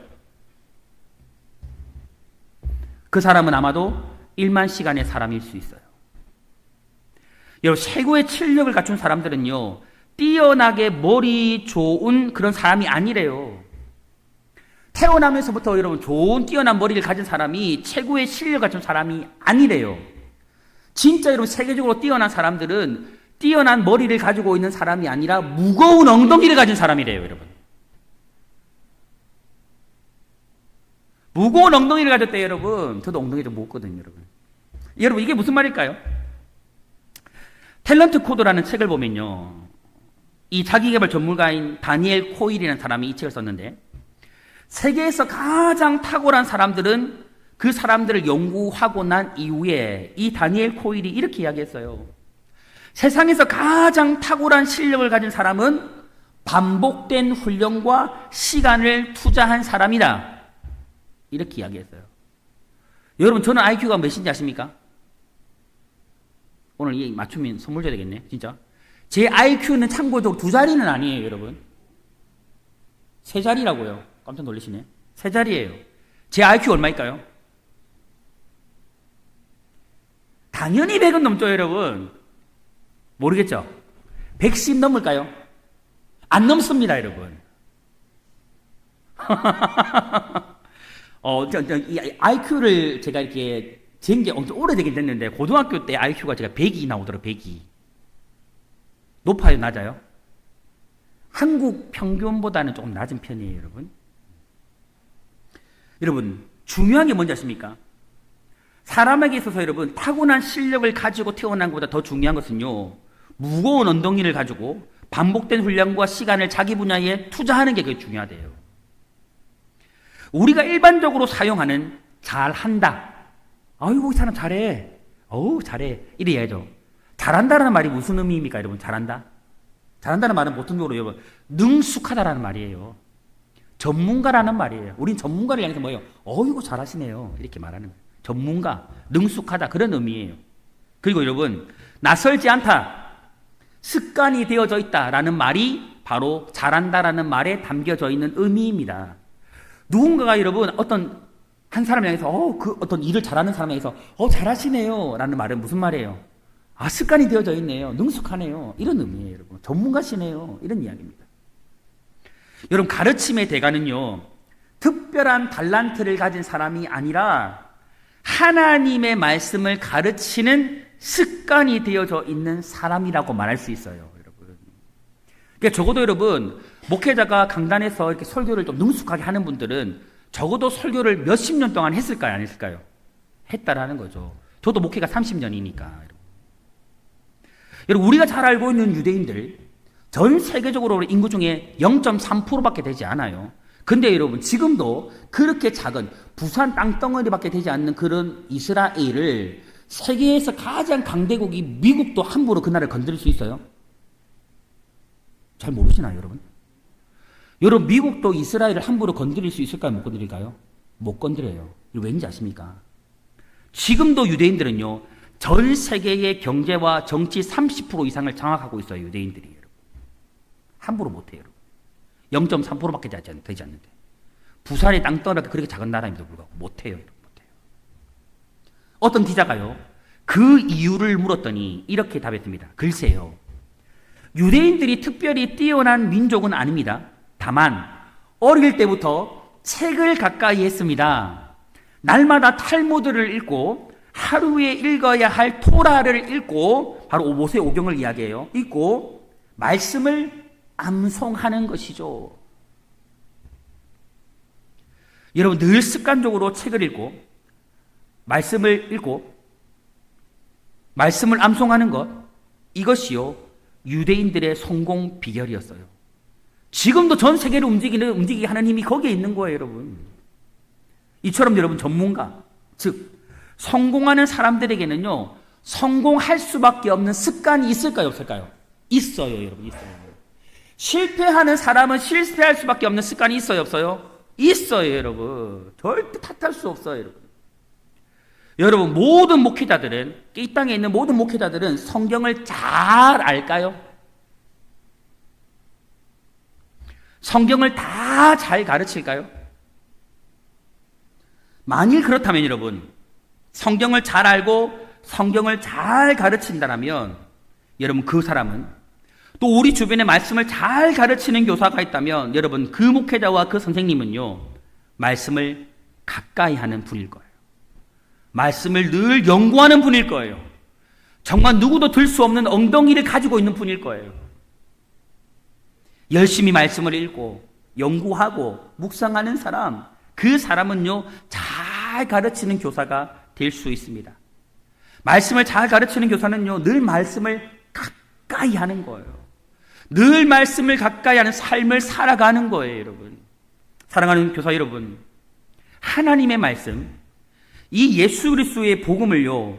그 사람은 아마도 1만 시간의 사람일 수 있어요. 여러분, 최고의 실력을 갖춘 사람들은요, 뛰어나게 머리 좋은 그런 사람이 아니래요. 태어나면서부터 여러분, 좋은 뛰어난 머리를 가진 사람이 최고의 실력을 갖춘 사람이 아니래요. 진짜 여러분, 세계적으로 뛰어난 사람들은 뛰어난 머리를 가지고 있는 사람이 아니라 무거운 엉덩이를 가진 사람이래요, 여러분. 무거운 엉덩이를 가졌대, 여러분. 저도 엉덩이 좀 무겁거든요, 여러분. 여러분, 이게 무슨 말일까요? 탤런트 코드라는 책을 보면요, 이 자기개발 전문가인 다니엘 코일이라는 사람이 이 책을 썼는데, 세계에서 가장 탁월한 사람들은 그 사람들을 연구하고 난 이후에 이 다니엘 코일이 이렇게 이야기했어요. 세상에서 가장 탁월한 실력을 가진 사람은 반복된 훈련과 시간을 투자한 사람이다. 이렇게 이야기했어요. 여러분, 저는 IQ가 몇인지 아십니까? 오늘 이 맞추면 선물 줘야 되겠네, 진짜. 제 IQ는 참고적으로 2자리는 아니에요, 여러분. 3자리라고요. 깜짝 놀라시네. 3자리예요. 제 IQ 얼마일까요? 당연히 100은 넘죠, 여러분. 모르겠죠? 110 넘을까요? 안 넘습니다, 여러분. 이 IQ를 제가 이렇게 잰 게 엄청 오래되긴 됐는데, 고등학교 때 IQ가 제가 102 나오더라고요, 102. 높아요, 낮아요? 한국 평균보다는 조금 낮은 편이에요, 여러분. 여러분, 중요한 게 뭔지 아십니까? 사람에게 있어서 여러분, 타고난 실력을 가지고 태어난 것보다 더 중요한 것은요, 무거운 엉덩이를 가지고 반복된 훈련과 시간을 자기 분야에 투자하는 게 그게 중요하대요. 우리가 일반적으로 사용하는 잘한다. 아이고, 이 사람 잘해. 어우, 잘해. 이래야죠. 잘한다라는 말이 무슨 의미입니까, 여러분? 잘한다? 잘한다는 말은 보통적으로 여러분, 능숙하다라는 말이에요. 전문가라는 말이에요. 우린 전문가를 향해서 뭐예요? 어이구, 잘하시네요. 이렇게 말하는 거예요. 전문가, 능숙하다, 그런 의미예요. 그리고 여러분, 낯설지 않다, 습관이 되어져 있다라는 말이 바로 잘한다라는 말에 담겨져 있는 의미입니다. 누군가가 여러분, 어떤 한 사람을 향해서 어떤 일을 잘하는 사람에 대해서 잘하시네요 라는 말은 무슨 말이에요? 아, 습관이 되어져 있네요. 능숙하네요. 이런 의미예요, 여러분. 전문가시네요. 이런 이야기입니다. 여러분, 가르침의 대가는요, 특별한 달란트를 가진 사람이 아니라 하나님의 말씀을 가르치는 습관이 되어져 있는 사람이라고 말할 수 있어요, 여러분. 그러니까 적어도 여러분, 목회자가 강단에서 이렇게 설교를 좀 능숙하게 하는 분들은 적어도 설교를 몇십 년 동안 했을까요? 안 했을까요? 했다라는 거죠. 저도 목회가 30년이니까. 여러분, 우리가 잘 알고 있는 유대인들, 전 세계적으로 인구 중에 0.3%밖에 되지 않아요. 근데 여러분, 지금도 그렇게 작은 부산 땅덩어리밖에 되지 않는 그런 이스라엘을 세계에서 가장 강대국이 미국도 함부로 그 나라를 건드릴 수 있어요? 잘 모르시나요, 여러분? 여러분, 미국도 이스라엘을 함부로 건드릴 수 있을까요? 못 건드릴까요? 못 건드려요. 왠지 아십니까? 지금도 유대인들은요, 전 세계의 경제와 정치 30% 이상을 장악하고 있어요, 유대인들이. 여러분. 함부로 못해요. 0.3%밖에 되지 않는데. 부산의 땅덩어리가 그렇게 작은 나라임에도 불구하고 못해요. 못해요. 어떤 기자가요, 그 이유를 물었더니 이렇게 답했습니다. 글쎄요, 유대인들이 특별히 뛰어난 민족은 아닙니다. 다만 어릴 때부터 책을 가까이 했습니다. 날마다 탈무드를 읽고 하루에 읽어야 할 토라를 읽고, 바로 모세오경을 이야기해요. 읽고 말씀을 암송하는 것이죠. 여러분, 늘 습관적으로 책을 읽고 말씀을 읽고 말씀을 암송하는 것, 이것이요 유대인들의 성공 비결이었어요. 지금도 전 세계를 움직이게 하는 힘이 거기에 있는 거예요, 여러분. 이처럼 여러분, 전문가, 즉 성공하는 사람들에게는요, 성공할 수밖에 없는 습관이 있을까요, 없을까요? 있어요, 여러분, 있어요. 실패하는 사람은 실패할 수밖에 없는 습관이 있어요, 없어요? 있어요, 여러분. 절대 탓할 수 없어요, 여러분. 여러분, 모든 목회자들은, 이 땅에 있는 모든 목회자들은 성경을 잘 알까요? 성경을 다 잘 가르칠까요? 만일 그렇다면 여러분, 성경을 잘 알고 성경을 잘 가르친다면, 여러분, 그 사람은, 또 우리 주변에 말씀을 잘 가르치는 교사가 있다면, 여러분, 그 목회자와 그 선생님은요, 말씀을 가까이 하는 분일 거예요. 말씀을 늘 연구하는 분일 거예요. 정말 누구도 들 수 없는 엉덩이를 가지고 있는 분일 거예요. 열심히 말씀을 읽고 연구하고 묵상하는 사람, 그 사람은요, 잘 가르치는 교사가 될 수 있습니다. 말씀을 잘 가르치는 교사는요, 늘 말씀을 가까이 하는 거예요. 늘 말씀을 가까이 하는 삶을 살아가는 거예요, 여러분. 사랑하는 교사 여러분, 하나님의 말씀, 이 예수 그리스도의 복음을요,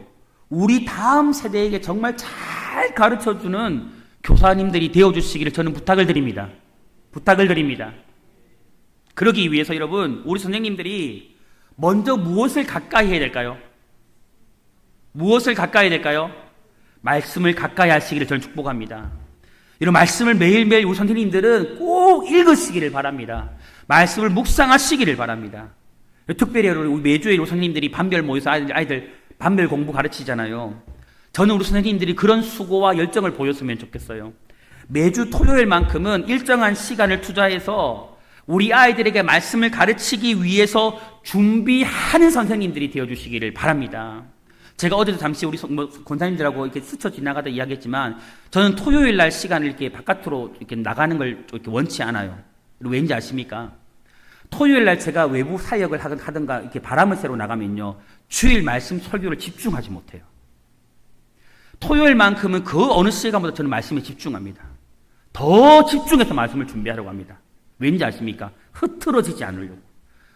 우리 다음 세대에게 정말 잘 가르쳐주는 교사님들이 되어주시기를 저는 부탁을 드립니다. 부탁을 드립니다. 그러기 위해서 여러분, 우리 선생님들이 먼저 무엇을 가까이 해야 될까요? 무엇을 가까이 해야 될까요? 말씀을 가까이 하시기를 저는 축복합니다. 이런 말씀을 매일매일 우리 선생님들은 꼭 읽으시기를 바랍니다. 말씀을 묵상하시기를 바랍니다. 특별히 우리 매주에 우리 선생님들이 반별 모여서 아이들 반별 공부 가르치잖아요. 저는 우리 선생님들이 그런 수고와 열정을 보였으면 좋겠어요. 매주 토요일만큼은 일정한 시간을 투자해서 우리 아이들에게 말씀을 가르치기 위해서 준비하는 선생님들이 되어주시기를 바랍니다. 제가 어제도 잠시 우리 권사님들하고 이렇게 스쳐 지나가다 이야기했지만, 저는 토요일 날 시간을 이렇게 바깥으로 이렇게 나가는 걸 이렇게 원치 않아요. 왠지 아십니까? 토요일 날 제가 외부 사역을 하든가 이렇게 바람을 쐬러 나가면요, 주일 말씀 설교를 집중하지 못해요. 토요일만큼은 그 어느 시간보다 저는 말씀에 집중합니다. 더 집중해서 말씀을 준비하려고 합니다. 왠지 아십니까? 흐트러지지 않으려고,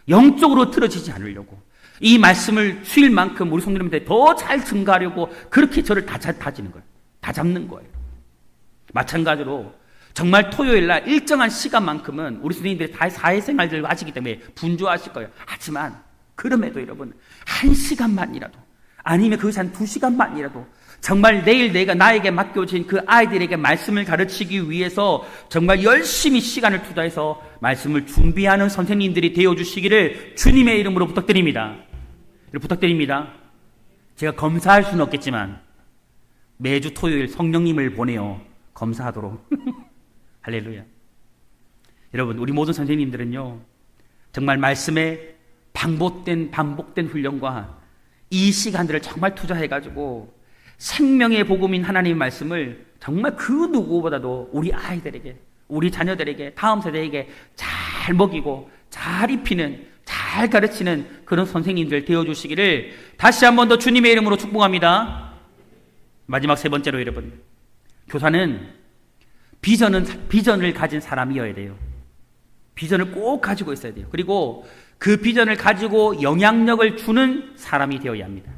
영적으로 흐트러지지 않으려고, 이 말씀을 주일만큼 우리 성도님한테 더 잘 증가하려고 그렇게 저를 다 다지는 거예요. 다 잡는 거예요. 마찬가지로 정말 토요일 날 일정한 시간만큼은 우리 선생님들이 다 사회생활들을 하시기 때문에 분주하실 거예요. 하지만 그럼에도 여러분, 1시간만이라도, 아니면 거기서 한 2시간만이라도 정말 내일 내가 나에게 맡겨진 그 아이들에게 말씀을 가르치기 위해서 정말 열심히 시간을 투자해서 말씀을 준비하는 선생님들이 되어주시기를 주님의 이름으로 부탁드립니다. 부탁드립니다. 제가 검사할 수는 없겠지만 매주 토요일 성령님을 보내어 검사하도록 할렐루야. 여러분, 우리 모든 선생님들은요, 정말 말씀에 반복된 훈련과 이 시간들을 정말 투자해가지고 생명의 복음인 하나님의 말씀을 정말 그 누구보다도 우리 아이들에게, 우리 자녀들에게, 다음 세대에게 잘 먹이고 잘 입히는, 잘 잘 가르치는 그런 선생님들 되어주시기를 다시 한 번 더 주님의 이름으로 축복합니다. 마지막 세 번째로 여러분, 교사는 비전을 가진 사람이어야 돼요. 비전을 꼭 가지고 있어야 돼요. 그리고 그 비전을 가지고 영향력을 주는 사람이 되어야 합니다.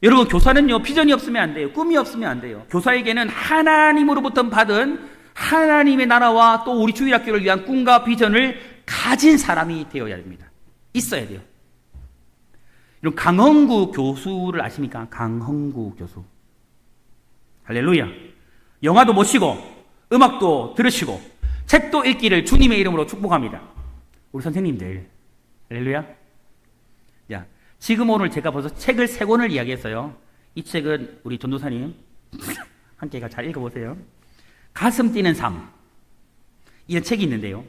여러분, 교사는요, 비전이 없으면 안 돼요. 꿈이 없으면 안 돼요. 교사에게는 하나님으로부터 받은 하나님의 나라와 또 우리 주일학교를 위한 꿈과 비전을 가진 사람이 되어야 됩니다. 있어야 돼요. 여러분, 강흥구 교수를 아십니까? 강흥구 교수. 할렐루야. 영화도 보시고 음악도 들으시고 책도 읽기를 주님의 이름으로 축복합니다. 우리 선생님들, 할렐루야. 야, 지금 오늘 제가 벌써 책을 3권을 이야기했어요. 이 책은 우리 전도사님 함께 잘 읽어보세요. 가슴 뛰는 삶, 이런 책이 있는데요,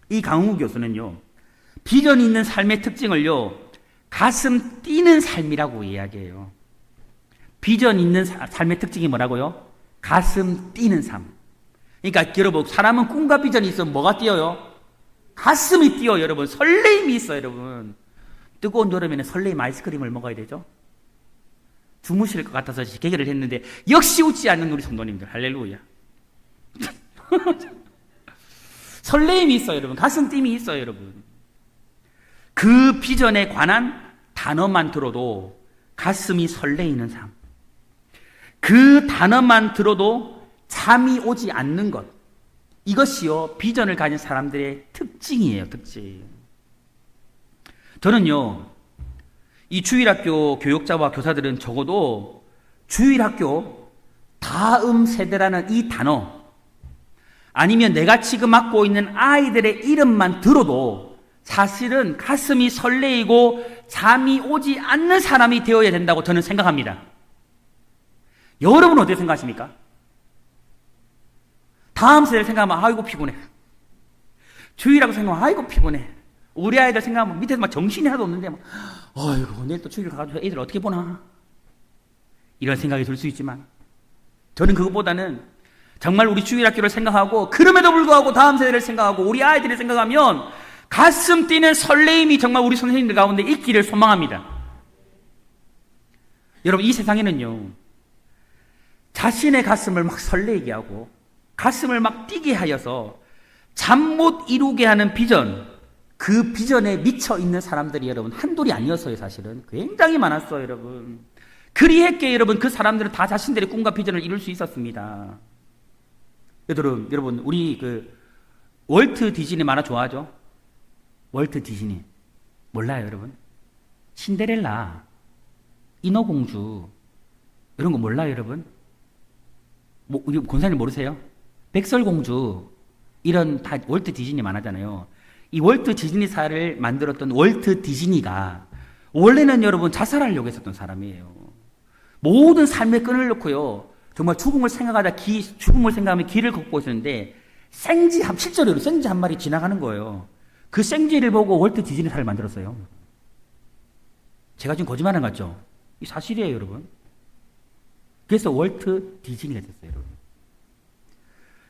이 강훈구 교수는요, 비전이 있는 삶의 특징을요, 가슴 뛰는 삶이라고 이야기해요. 비전 있는 삶의 특징이 뭐라고요? 가슴 뛰는 삶. 그러니까 여러분, 사람은 꿈과 비전이 있으면 뭐가 뛰어요? 가슴이 뛰어요. 여러분, 설레임이 있어요. 여러분, 뜨거운 여름에는 설레임 아이스크림을 먹어야 되죠. 주무실 것 같아서 개결을 했는데 역시 웃지 않는 우리 성도님들, 할렐루야. 설레임이 있어요. 여러분, 가슴 띵이 있어요. 여러분, 그 비전에 관한 단어만 들어도 가슴이 설레이는 삶, 그 단어만 들어도 잠이 오지 않는 것, 이것이요 비전을 가진 사람들의 특징이에요. 특징. 저는요, 이 주일학교 교육자와 교사들은 적어도 주일학교 다음 세대라는 이 단어, 아니면 내가 지금 맡고 있는 아이들의 이름만 들어도 사실은 가슴이 설레이고 잠이 오지 않는 사람이 되어야 된다고 저는 생각합니다. 여러분은 어떻게 생각하십니까? 다음 세대를 생각하면 아이고 피곤해. 주일하고 생각하면 아이고 피곤해. 우리 아이들 생각하면 밑에서 막 정신이 하나도 없는데 막 아이고 내일 또 주일 가가지고 애들 어떻게 보나, 이런 생각이 들 수 있지만 저는 그것보다는 정말 우리 주일학교를 생각하고 그럼에도 불구하고 다음 세대를 생각하고 우리 아이들을 생각하면 가슴 뛰는 설레임이 정말 우리 선생님들 가운데 있기를 소망합니다. 여러분, 이 세상에는요, 자신의 가슴을 막 설레게 하고 가슴을 막 뛰게 하여서 잠 못 이루게 하는 비전, 그 비전에 미쳐 있는 사람들이 여러분 한둘이 아니었어요. 사실은 굉장히 많았어요. 여러분, 그리했기에 여러분 그 사람들은 다 자신들의 꿈과 비전을 이룰 수 있었습니다. 여러분, 우리 그 월트 디즈니 만화 좋아하죠? 월트 디즈니 몰라요, 여러분? 신데렐라, 인어공주, 이런 거 몰라요, 여러분? 뭐, 우리 권사님 모르세요? 백설공주, 이런 다 월트 디즈니 만화잖아요. 이 월트 디즈니사를 만들었던 월트 디즈니가 원래는 여러분 자살하려고 했었던 사람이에요. 모든 삶의 끈을 놓고요, 정말 죽음을 생각하면 길을 걷고 있었는데 실제로 생쥐 한 마리 지나가는 거예요. 그 생쥐를 보고 월트 디즈니사를 만들었어요. 제가 지금 거짓말한 것 같죠? 이 사실이에요, 여러분. 그래서 월트 디즈니가 됐어요, 여러분.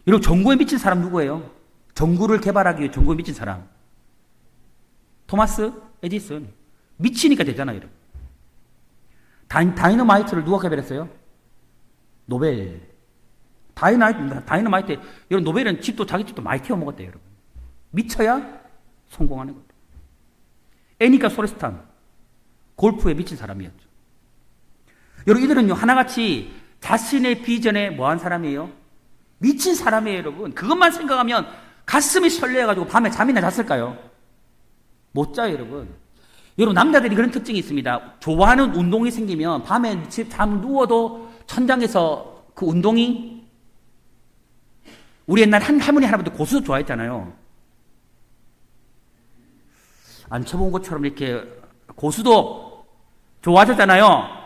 여러분, 전구에 미친 사람 누구예요? 전구를 개발하기 위해 전구에 미친 사람, 토마스 에디슨. 미치니까 되잖아요, 여러분. 다이너마이트를 누가 개발했어요? 노벨. 다이너마이트. 여러분, 노벨은 자기 집도 많이 태워 먹었대요, 여러분. 미쳐야 성공하는 거예요. 애니카 소레스탄, 골프에 미친 사람이었죠. 여러분, 이들은요, 하나같이 자신의 비전에 뭐한 사람이에요? 미친 사람이에요, 여러분. 그것만 생각하면 가슴이 설레어가지고 밤에 잠이나 잤을까요? 못 자요, 여러분. 여러분, 남자들이 그런 특징이 있습니다. 좋아하는 운동이 생기면 밤에 잠 누워도 천장에서 그 운동이, 우리 옛날 할머니 할아버지 고수도 좋아했잖아요. 안 쳐본 것처럼 이렇게 고수도 좋아하셨잖아요.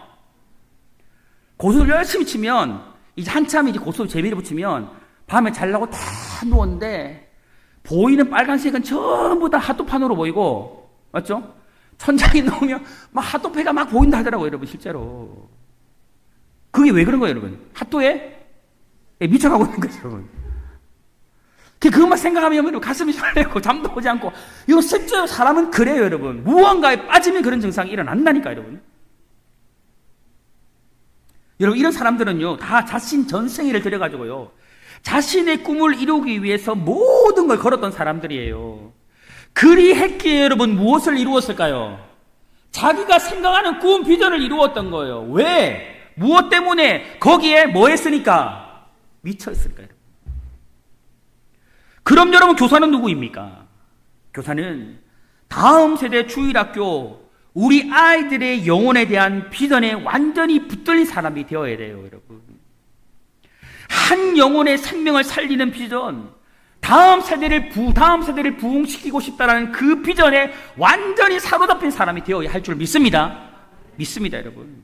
고수를 열심히 치면 이제 한참 이제 고수 재미를 붙이면 밤에 자려고 다 누웠는데 보이는 빨간색은 전부 다 핫도판으로 보이고, 맞죠? 천장에 놓으면 막 핫도패가 막 보인다 하더라고요, 여러분, 실제로. 그게 왜 그런 거예요, 여러분? 핫도에 미쳐가고 있는 거죠, 여러분. 그것만 생각하면 여러분 가슴이 설레고 잠도 오지 않고, 이거 실제로 사람은 그래요, 여러분. 무언가에 빠지면 그런 증상이 일어난다니까, 여러분. 여러분, 이런 사람들은요, 다 자신 전생애를 들여가지고요, 자신의 꿈을 이루기 위해서 모든 걸 걸었던 사람들이에요. 그리했기에 여러분 무엇을 이루었을까요? 자기가 생각하는 꿈, 비전을 이루었던 거예요. 왜? 무엇 때문에? 거기에 뭐 했으니까? 미쳐있을까요? 그럼 여러분, 교사는 누구입니까? 교사는 다음 세대 주일학교, 우리 아이들의 영혼에 대한 비전에 완전히 붙들린 사람이 되어야 돼요, 여러분. 한 영혼의 생명을 살리는 비전, 다음 세대를 부흥시키고 싶다라는 그 비전에 완전히 사로잡힌 사람이 되어야 할 줄 믿습니다. 믿습니다, 여러분.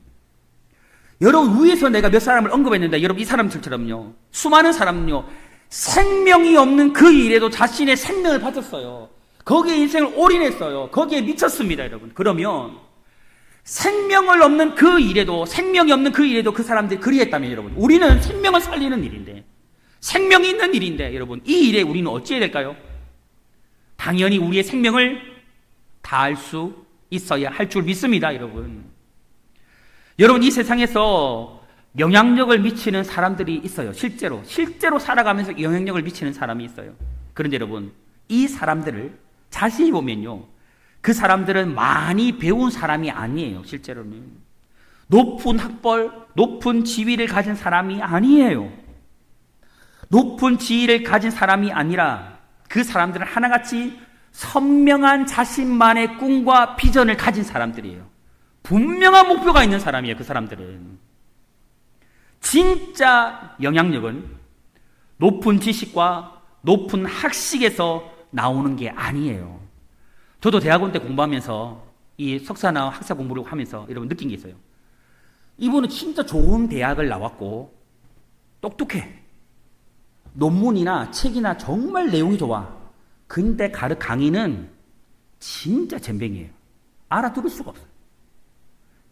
여러분, 위에서 내가 몇 사람을 언급했는데, 여러분, 이 사람들처럼요, 수많은 사람은요, 생명이 없는 그 일에도 자신의 생명을 바쳤어요. 거기에 인생을 올인했어요. 거기에 미쳤습니다, 여러분. 그러면 생명을 없는 그 일에도, 생명이 없는 그 일에도 그 사람들이 그리했다면, 여러분, 우리는 생명을 살리는 일인데, 생명이 있는 일인데, 여러분, 이 일에 우리는 어찌해야 될까요? 당연히 우리의 생명을 다할 수 있어야 할 줄 믿습니다, 여러분. 여러분, 이 세상에서 영향력을 미치는 사람들이 있어요. 실제로 살아가면서 영향력을 미치는 사람이 있어요. 그런데 여러분, 이 사람들을 자세히 보면요, 그 사람들은 많이 배운 사람이 아니에요. 실제로는 높은 학벌, 높은 지위를 가진 사람이 아니에요. 높은 지위를 가진 사람이 아니라 그 사람들은 하나같이 선명한 자신만의 꿈과 비전을 가진 사람들이에요. 분명한 목표가 있는 사람이에요. 그 사람들은. 진짜 영향력은 높은 지식과 높은 학식에서 나오는 게 아니에요. 저도 대학원 때 공부하면서 이 석사나 학사 공부를 하면서 여러분 느낀 게 있어요. 이분은 진짜 좋은 대학을 나왔고 똑똑해. 논문이나 책이나 정말 내용이 좋아. 근데 강의는 진짜 젬병이에요. 알아들을 수가 없어요.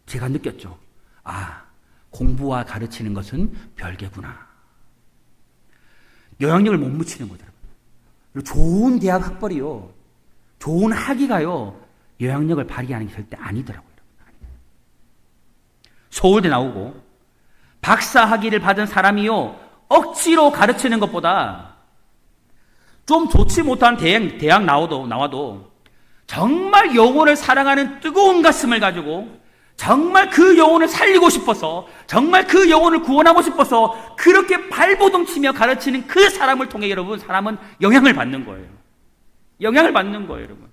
제가 느꼈죠. 아, 공부와 가르치는 것은 별개구나. 영향력을 못 미치는 거죠. 좋은 대학 학벌이요, 좋은 학위가요, 영향력을 발휘하는 게 절대 아니더라고요. 서울대 나오고 박사 학위를 받은 사람이요, 억지로 가르치는 것보다 좀 좋지 못한 대학 나와도 정말 영혼을 사랑하는 뜨거운 가슴을 가지고 정말 그 영혼을 살리고 싶어서, 정말 그 영혼을 구원하고 싶어서 그렇게 발버둥 치며 가르치는 그 사람을 통해 여러분, 사람은 영향을 받는 거예요. 영향을 받는 거예요, 여러분.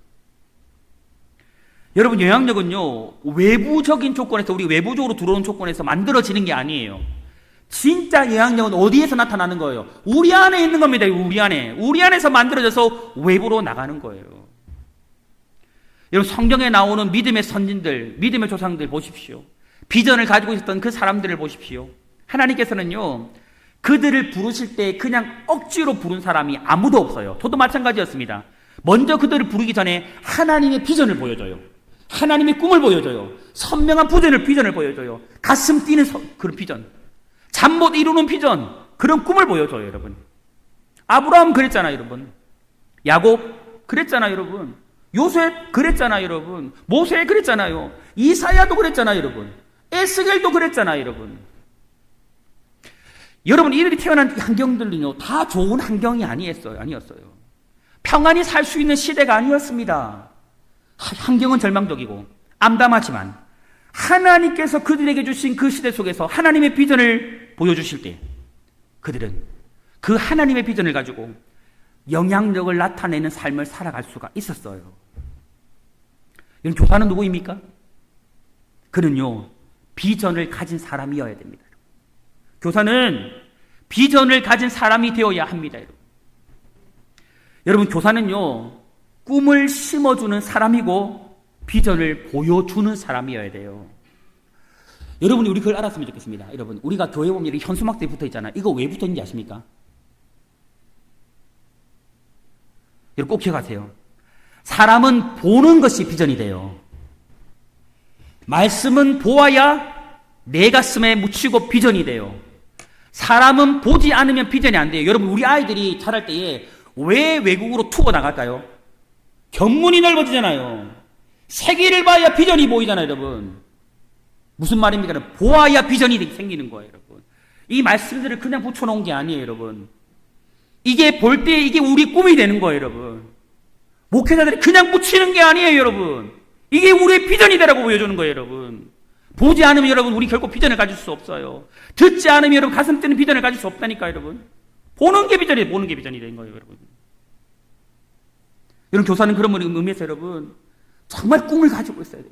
여러분, 영향력은요, 외부적인 조건에서, 우리 외부적으로 들어오는 조건에서 만들어지는 게 아니에요. 진짜 영향력은 어디에서 나타나는 거예요? 우리 안에 있는 겁니다. 우리 안에서 만들어져서 외부로 나가는 거예요. 여러분, 성경에 나오는 믿음의 선진들, 믿음의 조상들 보십시오. 비전을 가지고 있었던 그 사람들을 보십시오. 하나님께서는요, 그들을 부르실 때 그냥 억지로 부른 사람이 아무도 없어요. 저도 마찬가지였습니다. 먼저 그들을 부르기 전에 하나님의 비전을 보여줘요. 하나님의 꿈을 보여줘요. 선명한 비전을 보여줘요. 가슴 뛰는 그런 비전, 잠 못 이루는 비전, 그런 꿈을 보여줘요, 여러분. 아브라함 그랬잖아요, 여러분. 야곱 그랬잖아요, 여러분. 요셉 그랬잖아요, 여러분. 모세 그랬잖아요. 이사야도 그랬잖아요, 여러분. 에스겔도 그랬잖아요, 여러분. 여러분, 이들이 태어난 환경들은요, 다 좋은 환경이 아니었어요. 평안히 살 수 있는 시대가 아니었습니다. 환경은 절망적이고 암담하지만 하나님께서 그들에게 주신 그 시대 속에서 하나님의 비전을 보여주실 때 그들은 그 하나님의 비전을 가지고 영향력을 나타내는 삶을 살아갈 수가 있었어요. 이런 교사는 누구입니까? 그는요, 비전을 가진 사람이어야 됩니다. 교사는 비전을 가진 사람이 되어야 합니다. 여러분, 교사는요, 꿈을 심어주는 사람이고 비전을 보여주는 사람이어야 돼요. 여러분이 우리 그걸 알았으면 좋겠습니다. 여러분, 우리가 교회 보면 이렇게 현수막들이 붙어 있잖아요. 이거 왜 붙어 있는지 아십니까? 여러분 꼭 기억하세요. 사람은 보는 것이 비전이 돼요. 말씀은 보아야 내 가슴에 묻히고 비전이 돼요. 사람은 보지 않으면 비전이 안 돼요. 여러분, 우리 아이들이 자랄 때에 왜 외국으로 투어 나갈까요? 견문이 넓어지잖아요. 세계를 봐야 비전이 보이잖아요, 여러분. 무슨 말입니까? 보아야 비전이 생기는 거예요, 여러분. 이 말씀들을 그냥 붙여놓은 게 아니에요, 여러분. 이게 볼 때 이게 우리 꿈이 되는 거예요, 여러분. 목회자들이 그냥 붙이는 게 아니에요, 여러분. 이게 우리의 비전이 되라고 보여주는 거예요, 여러분. 보지 않으면 여러분 우리 결코 비전을 가질 수 없어요. 듣지 않으면 여러분 가슴 뛰는 비전을 가질 수 없다니까, 여러분. 보는 게 비전이 된 거예요, 여러분. 이런 교사는 그런 의미에서 여러분 정말 꿈을 가지고 있어야 돼요.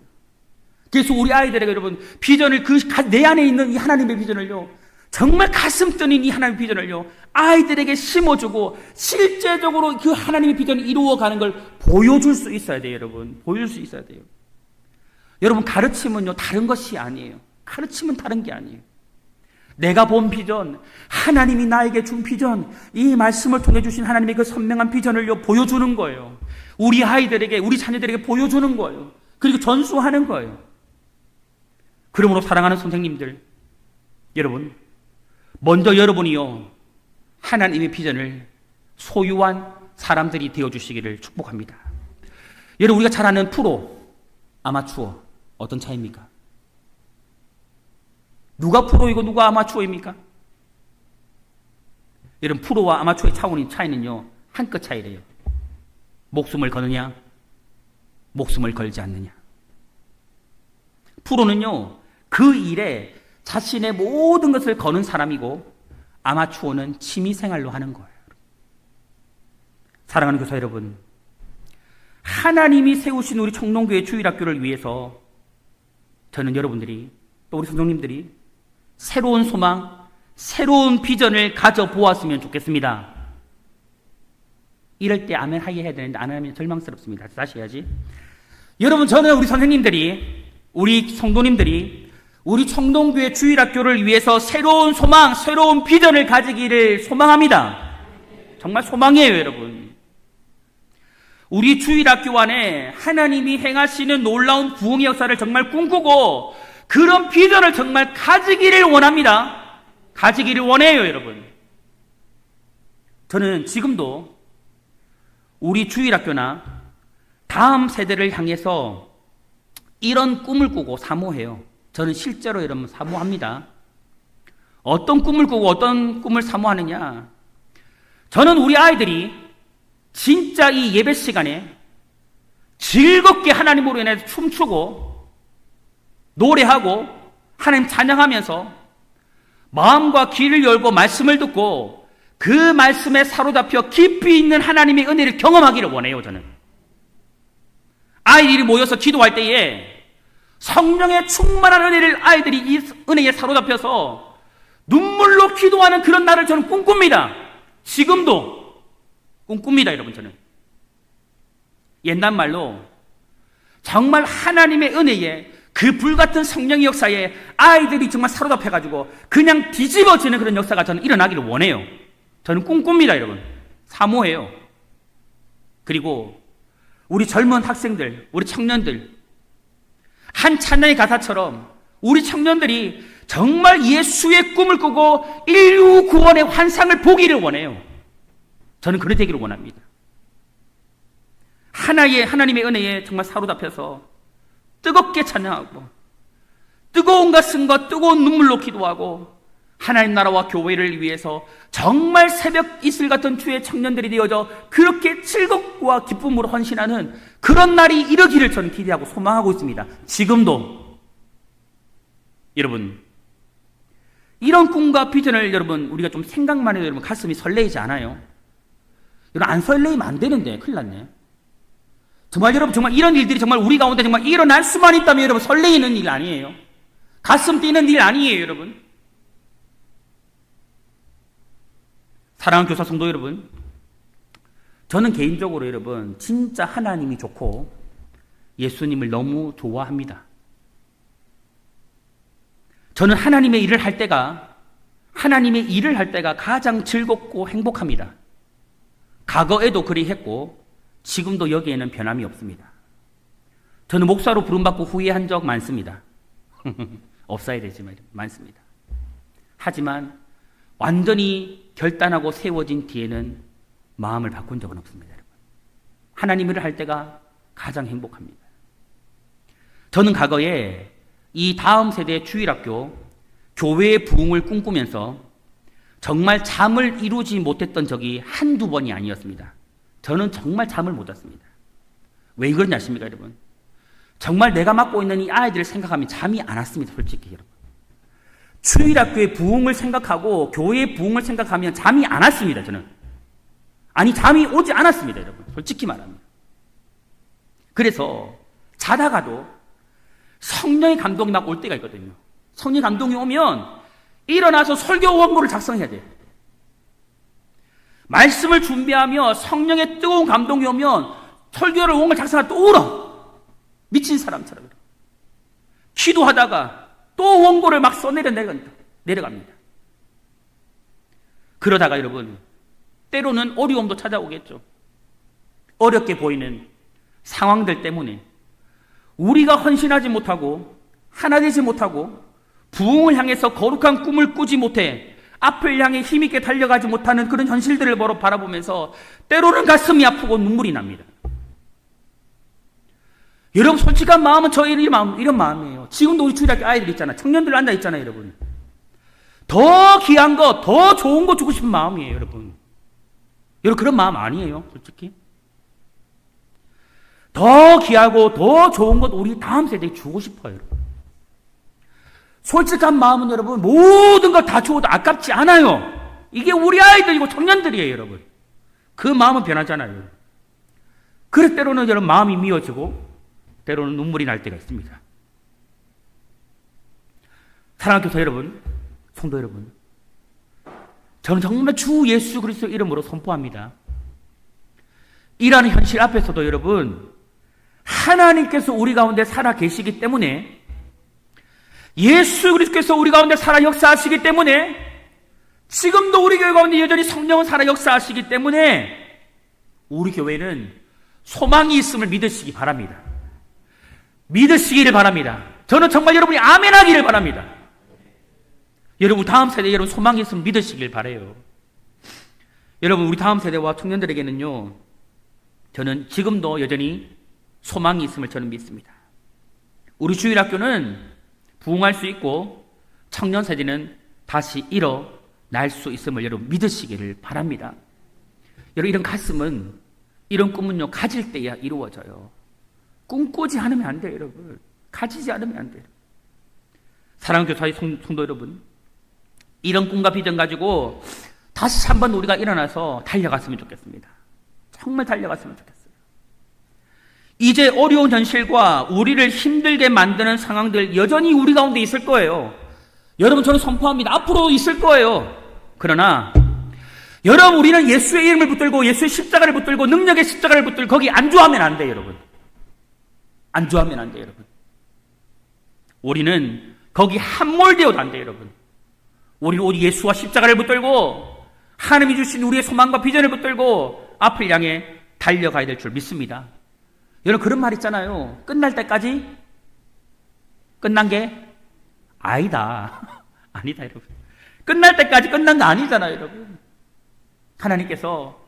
그래서 우리 아이들에게 여러분 비전을 내 안에 있는 이 하나님의 비전을요 정말 가슴 뛰는 이 하나님의 비전을요 아이들에게 심어주고 실제적으로 그 하나님의 비전을 이루어가는 걸 보여줄 수 있어야 돼요, 여러분. 보여줄 수 있어야 돼요. 여러분 가르침은요 다른 것이 아니에요. 가르침은 다른 게 아니에요. 내가 본 비전, 하나님이 나에게 준 비전, 이 말씀을 통해 주신 하나님의 그 선명한 비전을요 보여주는 거예요. 우리 아이들에게, 우리 자녀들에게 보여주는 거예요. 그리고 전수하는 거예요. 그러므로 사랑하는 선생님들, 여러분 먼저 여러분이요 하나님의 비전을 소유한 사람들이 되어주시기를 축복합니다. 여러분 우리가 잘 아는 프로, 아마추어 어떤 차이입니까? 누가 프로이고 누가 아마추어입니까? 여러분 프로와 아마추어의 차이는요 한 끗 차이래요. 목숨을 거느냐 목숨을 걸지 않느냐. 프로는요 그 일에 자신의 모든 것을 거는 사람이고 아마추어는 취미생활로 하는 거예요. 사랑하는 교사 여러분, 하나님이 세우신 우리 청동교회 주일학교를 위해서 저는 여러분들이 또 우리 선생님들이 새로운 소망, 새로운 비전을 가져보았으면 좋겠습니다. 이럴 때 아멘 하게 해야 되는데 안 하면 절망스럽습니다. 다시 해야지. 여러분 저는 우리 선생님들이, 우리 성도님들이 우리 청동교회 주일학교를 위해서 새로운 소망, 새로운 비전을 가지기를 소망합니다. 정말 소망이에요, 여러분. 우리 주일학교 안에 하나님이 행하시는 놀라운 부흥의 역사를 정말 꿈꾸고 그런 비전을 정말 가지기를 원합니다. 가지기를 원해요, 여러분. 저는 지금도 우리 주일학교나 다음 세대를 향해서 이런 꿈을 꾸고 사모해요. 저는 실제로 여러분 사모합니다. 어떤 꿈을 꾸고 어떤 꿈을 사모하느냐. 저는 우리 아이들이 진짜 이 예배 시간에 즐겁게 하나님으로 인해서 춤추고 노래하고 하나님 찬양하면서 마음과 귀를 열고 말씀을 듣고 그 말씀에 사로잡혀 깊이 있는 하나님의 은혜를 경험하기를 원해요. 저는 아이들이 모여서 기도할 때에 성령의 충만한 은혜를 아이들이 이 은혜에 사로잡혀서 눈물로 기도하는 그런 날을 저는 꿈꿉니다. 지금도 꿈꿉니다, 여러분. 저는 옛날 말로 정말 하나님의 은혜에 그 불같은 성령의 역사에 아이들이 정말 사로잡혀가지고 그냥 뒤집어지는 그런 역사가 저는 일어나기를 원해요. 저는 꿈꿉니다, 여러분. 사모해요. 그리고 우리 젊은 학생들, 우리 청년들, 한 찬양의 가사처럼 우리 청년들이 정말 예수의 꿈을 꾸고 인류 구원의 환상을 보기를 원해요. 저는 그렇게 되기를 원합니다. 하나님의 은혜에 정말 사로잡혀서 뜨겁게 찬양하고 뜨거운 가슴과 뜨거운 눈물로 기도하고 하나님 나라와 교회를 위해서 정말 새벽 이슬 같은 주의 청년들이 되어져 그렇게 즐겁고 기쁨으로 헌신하는 그런 날이 이르기를 저는 기대하고 소망하고 있습니다. 지금도. 여러분, 이런 꿈과 비전을 여러분 우리가 좀 생각만 해도 여러분 가슴이 설레이지 않아요? 여러분 안 설레이면 안 되는데 큰일 났네. 정말 여러분 정말 이런 일들이 정말 우리 가운데 정말 일어날 수만 있다면 여러분 설레이는 일 아니에요. 가슴 뛰는 일 아니에요, 여러분. 사랑하는 교사 성도 여러분, 저는 개인적으로 여러분 진짜 하나님이 좋고 예수님을 너무 좋아합니다. 저는 하나님의 일을 할 때가 가장 즐겁고 행복합니다. 과거에도 그리 했고 지금도 여기에는 변함이 없습니다. 저는 목사로 부름받고 후회한 적 많습니다. 없어야 되지만 많습니다. 하지만 완전히 결단하고 세워진 뒤에는 마음을 바꾼 적은 없습니다, 여러분. 하나님 일을 할 때가 가장 행복합니다. 저는 과거에 이 다음 세대 주일학교 교회의 부흥을 꿈꾸면서 정말 잠을 이루지 못했던 적이 한두 번이 아니었습니다. 저는 정말 잠을 못 잤습니다. 왜 그런지 아십니까, 여러분? 정말 내가 맡고 있는 이 아이들을 생각하면 잠이 안 왔습니다, 솔직히 여러분. 주일학교의 부흥을 생각하고 교회의 부흥을 생각하면 잠이 안 왔습니다, 저는. 아니, 잠이 오지 않았습니다, 여러분. 솔직히 말합니다. 그래서 자다가도 성령의 감동이 막 올 때가 있거든요. 성령의 감동이 오면 일어나서 설교 원고를 작성해야 돼요. 말씀을 준비하며 성령의 뜨거운 감동이 오면 설교를 원고를 작성하다 또 울어. 미친 사람처럼. 기도하다가 또 원고를 막 써내려 내려갑니다. 그러다가 여러분, 때로는 어려움도 찾아오겠죠. 어렵게 보이는 상황들 때문에 우리가 헌신하지 못하고 하나 되지 못하고 부흥을 향해서 거룩한 꿈을 꾸지 못해 앞을 향해 힘있게 달려가지 못하는 그런 현실들을 바라보면서 때로는 가슴이 아프고 눈물이 납니다. 여러분, 솔직한 마음은 저희 이런 마음이에요. 지금도 우리 주일학교 아이들 있잖아. 청년들 앉아 있잖아요, 여러분. 더 귀한 거, 더 좋은 거 주고 싶은 마음이에요, 여러분. 여러분, 그런 마음 아니에요, 솔직히? 더 귀하고 더 좋은 것 우리 다음 세대에 주고 싶어요, 여러분. 솔직한 마음은 여러분, 모든 걸 다 주어도 아깝지 않아요. 이게 우리 아이들이고 청년들이에요, 여러분. 그 마음은 변하잖아요. 그럴 때로는 여러분 마음이 미워지고 때로는 눈물이 날 때가 있습니다. 사랑하는 교사 여러분, 성도 여러분, 저는 정말 주 예수 그리스도 이름으로 선포합니다. 이라는 현실 앞에서도 여러분, 하나님께서 우리 가운데 살아 계시기 때문에, 예수 그리스도께서 우리 가운데 살아 역사하시기 때문에, 지금도 우리 교회 가운데 여전히 성령은 살아 역사하시기 때문에 우리 교회는 소망이 있음을 믿으시기 바랍니다. 믿으시기를 바랍니다. 저는 정말 여러분이 아멘하기를 바랍니다. 여러분, 다음 세대 여러분 소망이 있으면 믿으시길 바라요. 여러분, 우리 다음 세대와 청년들에게는요, 저는 지금도 여전히 소망이 있음을 저는 믿습니다. 우리 주일학교는 부흥할 수 있고 청년 세대는 다시 일어날 수 있음을 여러분 믿으시기를 바랍니다. 여러분, 이런 가슴은, 이런 꿈은요, 가질 때야 이루어져요. 꿈꾸지 않으면 안 돼요, 여러분. 가지지 않으면 안 돼요. 사랑하는 교사의 성도 여러분, 이런 꿈과 비전 가지고 다시 한번 우리가 일어나서 달려갔으면 좋겠습니다. 정말 달려갔으면 좋겠어요. 이제 어려운 현실과 우리를 힘들게 만드는 상황들 여전히 우리 가운데 있을 거예요. 여러분, 저는 선포합니다. 앞으로 있을 거예요. 그러나 여러분, 우리는 예수의 이름을 붙들고 예수의 십자가를 붙들고 능력의 십자가를 붙들고 거기 안주하면 안 돼요, 여러분. 안주하면 안 돼요, 여러분. 우리는 거기 함몰되어도 안 돼요, 여러분. 우리는 오직 예수와 십자가를 붙들고 하나님이 주신 우리의 소망과 비전을 붙들고 앞을 향해 달려가야 될 줄 믿습니다. 여러분, 그런 말 있잖아요. 끝날 때까지 끝난 게 아니다. 아니다, 여러분. 끝날 때까지 끝난 거 아니잖아요, 여러분. 하나님께서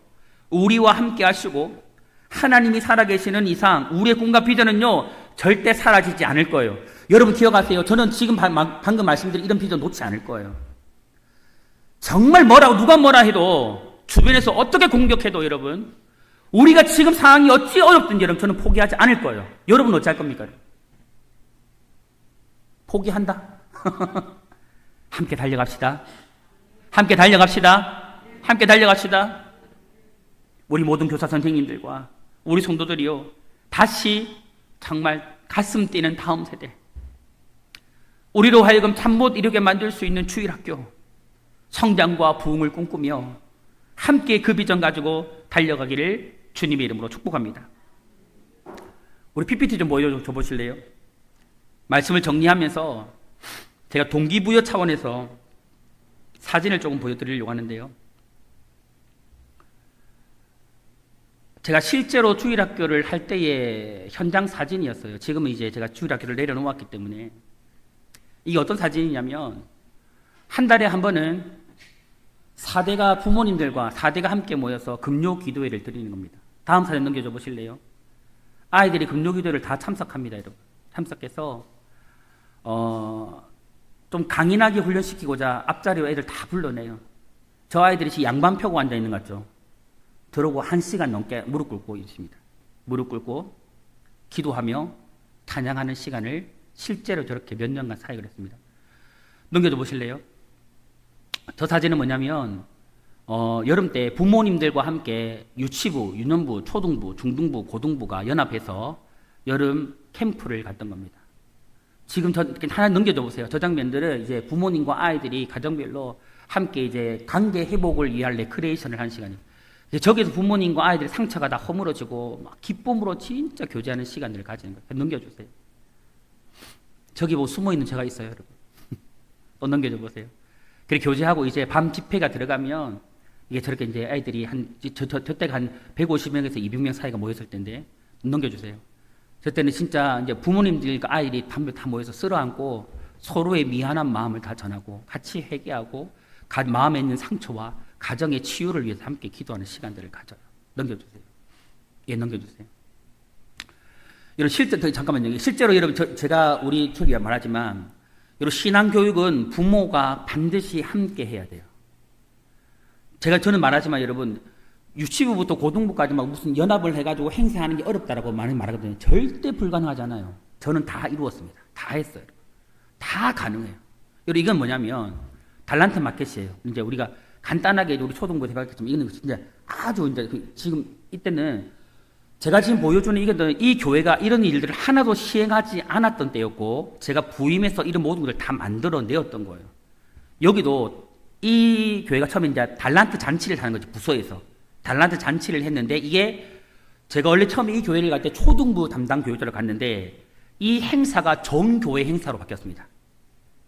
우리와 함께 하시고 하나님이 살아계시는 이상 우리의 꿈과 비전은요, 절대 사라지지 않을 거예요. 여러분 기억하세요. 저는 지금 방금 말씀드린 이런 비전 놓지 않을 거예요. 정말 누가 뭐라 해도, 주변에서 어떻게 공격해도 여러분, 우리가 지금 상황이 어찌 어렵든지 여러분, 저는 포기하지 않을 거예요. 여러분은 어찌 할 겁니까? 포기한다. 함께 달려갑시다. 함께 달려갑시다. 함께 달려갑시다. 우리 모든 교사 선생님들과 우리 성도들이요, 다시 정말 가슴 뛰는 다음 세대, 우리로 하여금 잠 못 이루게 만들 수 있는 주일학교, 성장과 부흥을 꿈꾸며 함께 그 비전 가지고 달려가기를 주님의 이름으로 축복합니다. 우리 PPT 좀 보여줘 보실래요? 말씀을 정리하면서 제가 동기부여 차원에서 사진을 조금 보여드리려고 하는데요. 제가 실제로 주일학교를 할 때의 현장 사진이었어요. 지금은 이제 제가 주일학교를 내려놓았기 때문에. 이게 어떤 사진이냐면, 한 달에 한 번은 4대가 부모님들과 4대가 함께 모여서 금요 기도회를 드리는 겁니다. 다음 사진 넘겨줘 보실래요? 아이들이 금요 기도회를 다 참석합니다, 여러분. 참석해서 좀 강인하게 훈련시키고자 앞자리로 애들 다 불러내요. 저 아이들이 지금 양반 펴고 앉아 있는 것 같죠? 들어오고 1시간 넘게 무릎 꿇고 있습니다. 무릎 꿇고 기도하며 찬양하는 시간을 실제로 저렇게 몇 년간 사역을 했습니다. 넘겨줘 보실래요? 저 사진은 뭐냐면 여름 때 부모님들과 함께 유치부, 유년부, 초등부, 중등부, 고등부가 연합해서 여름 캠프를 갔던 겁니다. 지금 저 하나 넘겨줘 보세요. 저 장면들은 이제 부모님과 아이들이 가정별로 함께 이제 관계 회복을 위한 레크레이션을 하는 시간이에요. 저기서 부모님과 아이들의 상처가 다 허물어지고 막 기쁨으로 진짜 교제하는 시간들을 가지는 거예요. 넘겨주세요. 저기 뭐 숨어 있는 제가 있어요, 여러분. 또 넘겨줘 보세요. 그렇게 교제하고 이제 밤 집회가 들어가면 이게 저렇게 이제 아이들이 저때가 한 150명에서 200명 사이가 모였을 텐데 넘겨주세요. 저 때는 진짜 이제 부모님들과 아이들이 다 모여서 쓸어안고 서로의 미안한 마음을 다 전하고 같이 회개하고 마음에 있는 상처와 가정의 치유를 위해서 함께 기도하는 시간들을 가져요. 넘겨주세요. 예, 넘겨주세요. 여러분 잠깐만요. 실제로 여러분 제가 우리 저기가 말하지만 여러분 신앙교육은 부모가 반드시 함께 해야 돼요. 저는 말하지만 여러분 유치부부터 고등부까지 막 무슨 연합을 해가지고 행사하는 게 어렵다라고 많이 말하거든요. 절대 불가능하잖아요. 저는 다 이루었습니다. 다 했어요. 다 가능해요. 여러분 이건 뭐냐면 달란트 마켓이에요. 이제 우리가 간단하게 우리 초등부 생각했지만 이거는 진짜 아주 이제 지금 이때는 제가 지금 보여주는 이거는 이 교회가 이런 일들을 하나도 시행하지 않았던 때였고 제가 부임해서 이런 모든 것을 다 만들어내었던 거예요. 여기도 이 교회가 처음에 이제 달란트 잔치를 하는 거죠. 부서에서 달란트 잔치를 했는데 이게 제가 원래 처음에 이 교회를 갈 때 초등부 담당 교육자로 갔는데 이 행사가 전 교회 행사로 바뀌었습니다.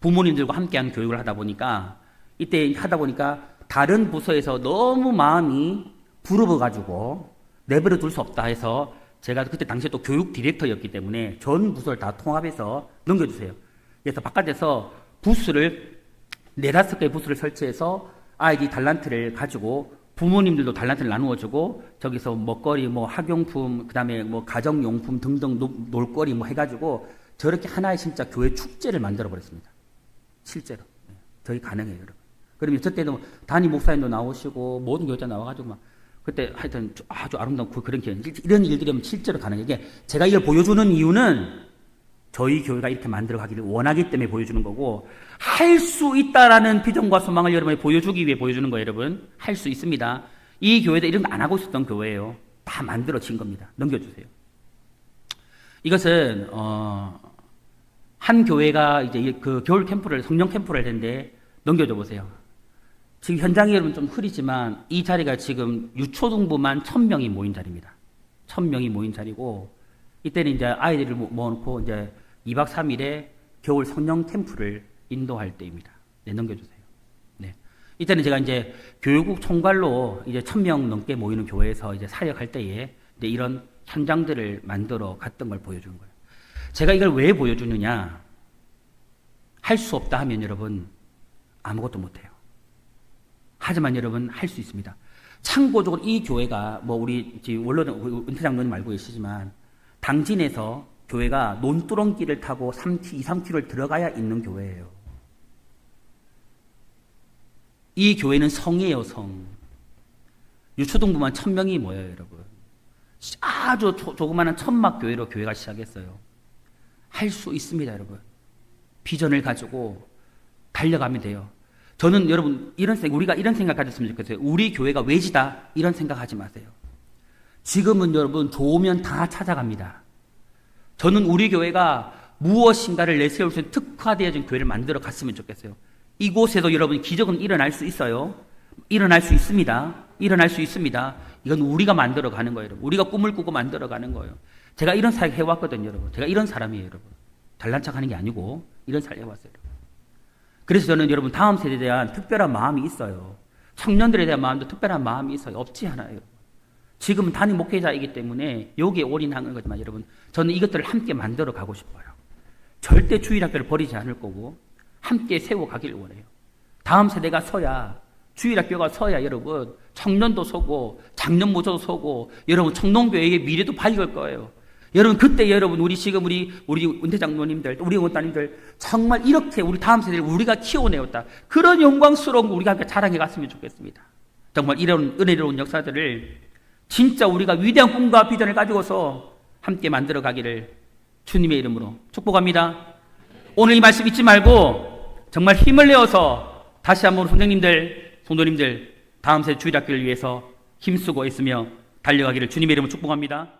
부모님들과 함께한 교육을 하다 보니까 이때 하다 보니까 다른 부서에서 너무 마음이 부러워가지고 내버려 둘 수 없다 해서 제가 그때 당시에 또 교육 디렉터였기 때문에 전 부서를 다 통합해서 넘겨주세요. 그래서 바깥에서 부스를 4-5개의 부스를 설치해서 아이디 달란트를 가지고 부모님들도 달란트를 나누어주고 저기서 먹거리, 뭐 학용품, 그 다음에 뭐 가정용품 등등 놀거리 뭐 해가지고 저렇게 하나의 진짜 교회 축제를 만들어 버렸습니다. 실제로. 저희 가능해요, 여러분. 그러면 저 때도 담임 목사님도 나오시고 모든 교회자 나와가지고 막 그때 하여튼 아주 아름다운 그런 기회. 이런 일들이 실제로 가능해요. 이게 제가 이걸 보여주는 이유는 저희 교회가 이렇게 만들어 가기를 원하기 때문에 보여주는 거고 할 수 있다라는 비전과 소망을 여러분이 보여주기 위해 보여주는 거예요, 여러분. 할 수 있습니다. 이 교회도 이런 거 안 하고 있었던 교회예요. 다 만들어진 겁니다. 넘겨주세요. 이것은 한 교회가 이제 그 겨울 캠프를 성령 캠프를 했는데 넘겨줘 보세요. 지금 현장이 여러분 좀 흐리지만 이 자리가 지금 유초등부만 1000명이 모인 자리입니다. 1000명이 모인 자리고 이때는 이제 아이들을 모아놓고 이제 2박 3일에 겨울 성령 캠프를 인도할 때입니다. 네, 넘겨주세요. 네. 이때는 제가 이제 교육국 총괄로 이제 1000명 넘게 모이는 교회에서 이제 사역할 때에 이제 이런 현장들을 만들어 갔던 걸 보여주는 거예요. 제가 이걸 왜 보여주느냐? 할 수 없다 하면 여러분 아무것도 못해요. 하지만 여러분 할 수 있습니다. 참고적으로 이 교회가 뭐 우리 원로는 은퇴 장로님 알고 계시지만 당진에서 교회가 논두렁길을 타고 2-3km를 들어가야 있는 교회예요. 이 교회는 성이에요, 성. 유초등부만 1000명이 모여요, 여러분. 아주 조그마한 천막 교회로 교회가 시작했어요. 할 수 있습니다, 여러분. 비전을 가지고 달려가면 돼요. 저는 여러분 우리가 이런 생각 가졌으면 좋겠어요. 우리 교회가 외지다 이런 생각하지 마세요. 지금은 여러분 좋으면 다 찾아갑니다. 저는 우리 교회가 무엇인가를 내세울 수 있는 특화되어진 교회를 만들어 갔으면 좋겠어요. 이곳에도 여러분 기적은 일어날 수 있어요. 일어날 수 있습니다. 일어날 수 있습니다. 이건 우리가 만들어 가는 거예요, 여러분. 우리가 꿈을 꾸고 만들어 가는 거예요. 제가 이런 사역 해왔거든요, 여러분. 제가 이런 사람이에요, 여러분. 잘난 척하는 게 아니고 이런 사역 해왔어요, 여러분. 그래서 저는 여러분 다음 세대에 대한 특별한 마음이 있어요. 청년들에 대한 마음도 특별한 마음이 있어요. 없지 않아요. 지금은 단임 목회자이기 때문에 여기에 올인하는 거지만 여러분 저는 이것들을 함께 만들어 가고 싶어요. 절대 주일학교를 버리지 않을 거고 함께 세워가길 원해요. 다음 세대가 서야 주일학교가 서야 여러분 청년도 서고 장년 모자도 서고 여러분 청년교회의 미래도 밝을 거예요. 여러분 그때 여러분 우리 지금 우리 은퇴 장로님들 우리 원따님들 정말 이렇게 우리 다음 세대를 우리가 키워내었다. 그런 영광스러운 거 우리가 함께 자랑해 갔으면 좋겠습니다. 정말 이런 은혜로운 역사들을 진짜 우리가 위대한 꿈과 비전을 가지고서 함께 만들어 가기를 주님의 이름으로 축복합니다. 오늘 이 말씀 잊지 말고 정말 힘을 내어서 다시 한번 선생님들, 성도님들 다음 세대 주일학교를 위해서 힘쓰고 있으며 달려가기를 주님의 이름으로 축복합니다.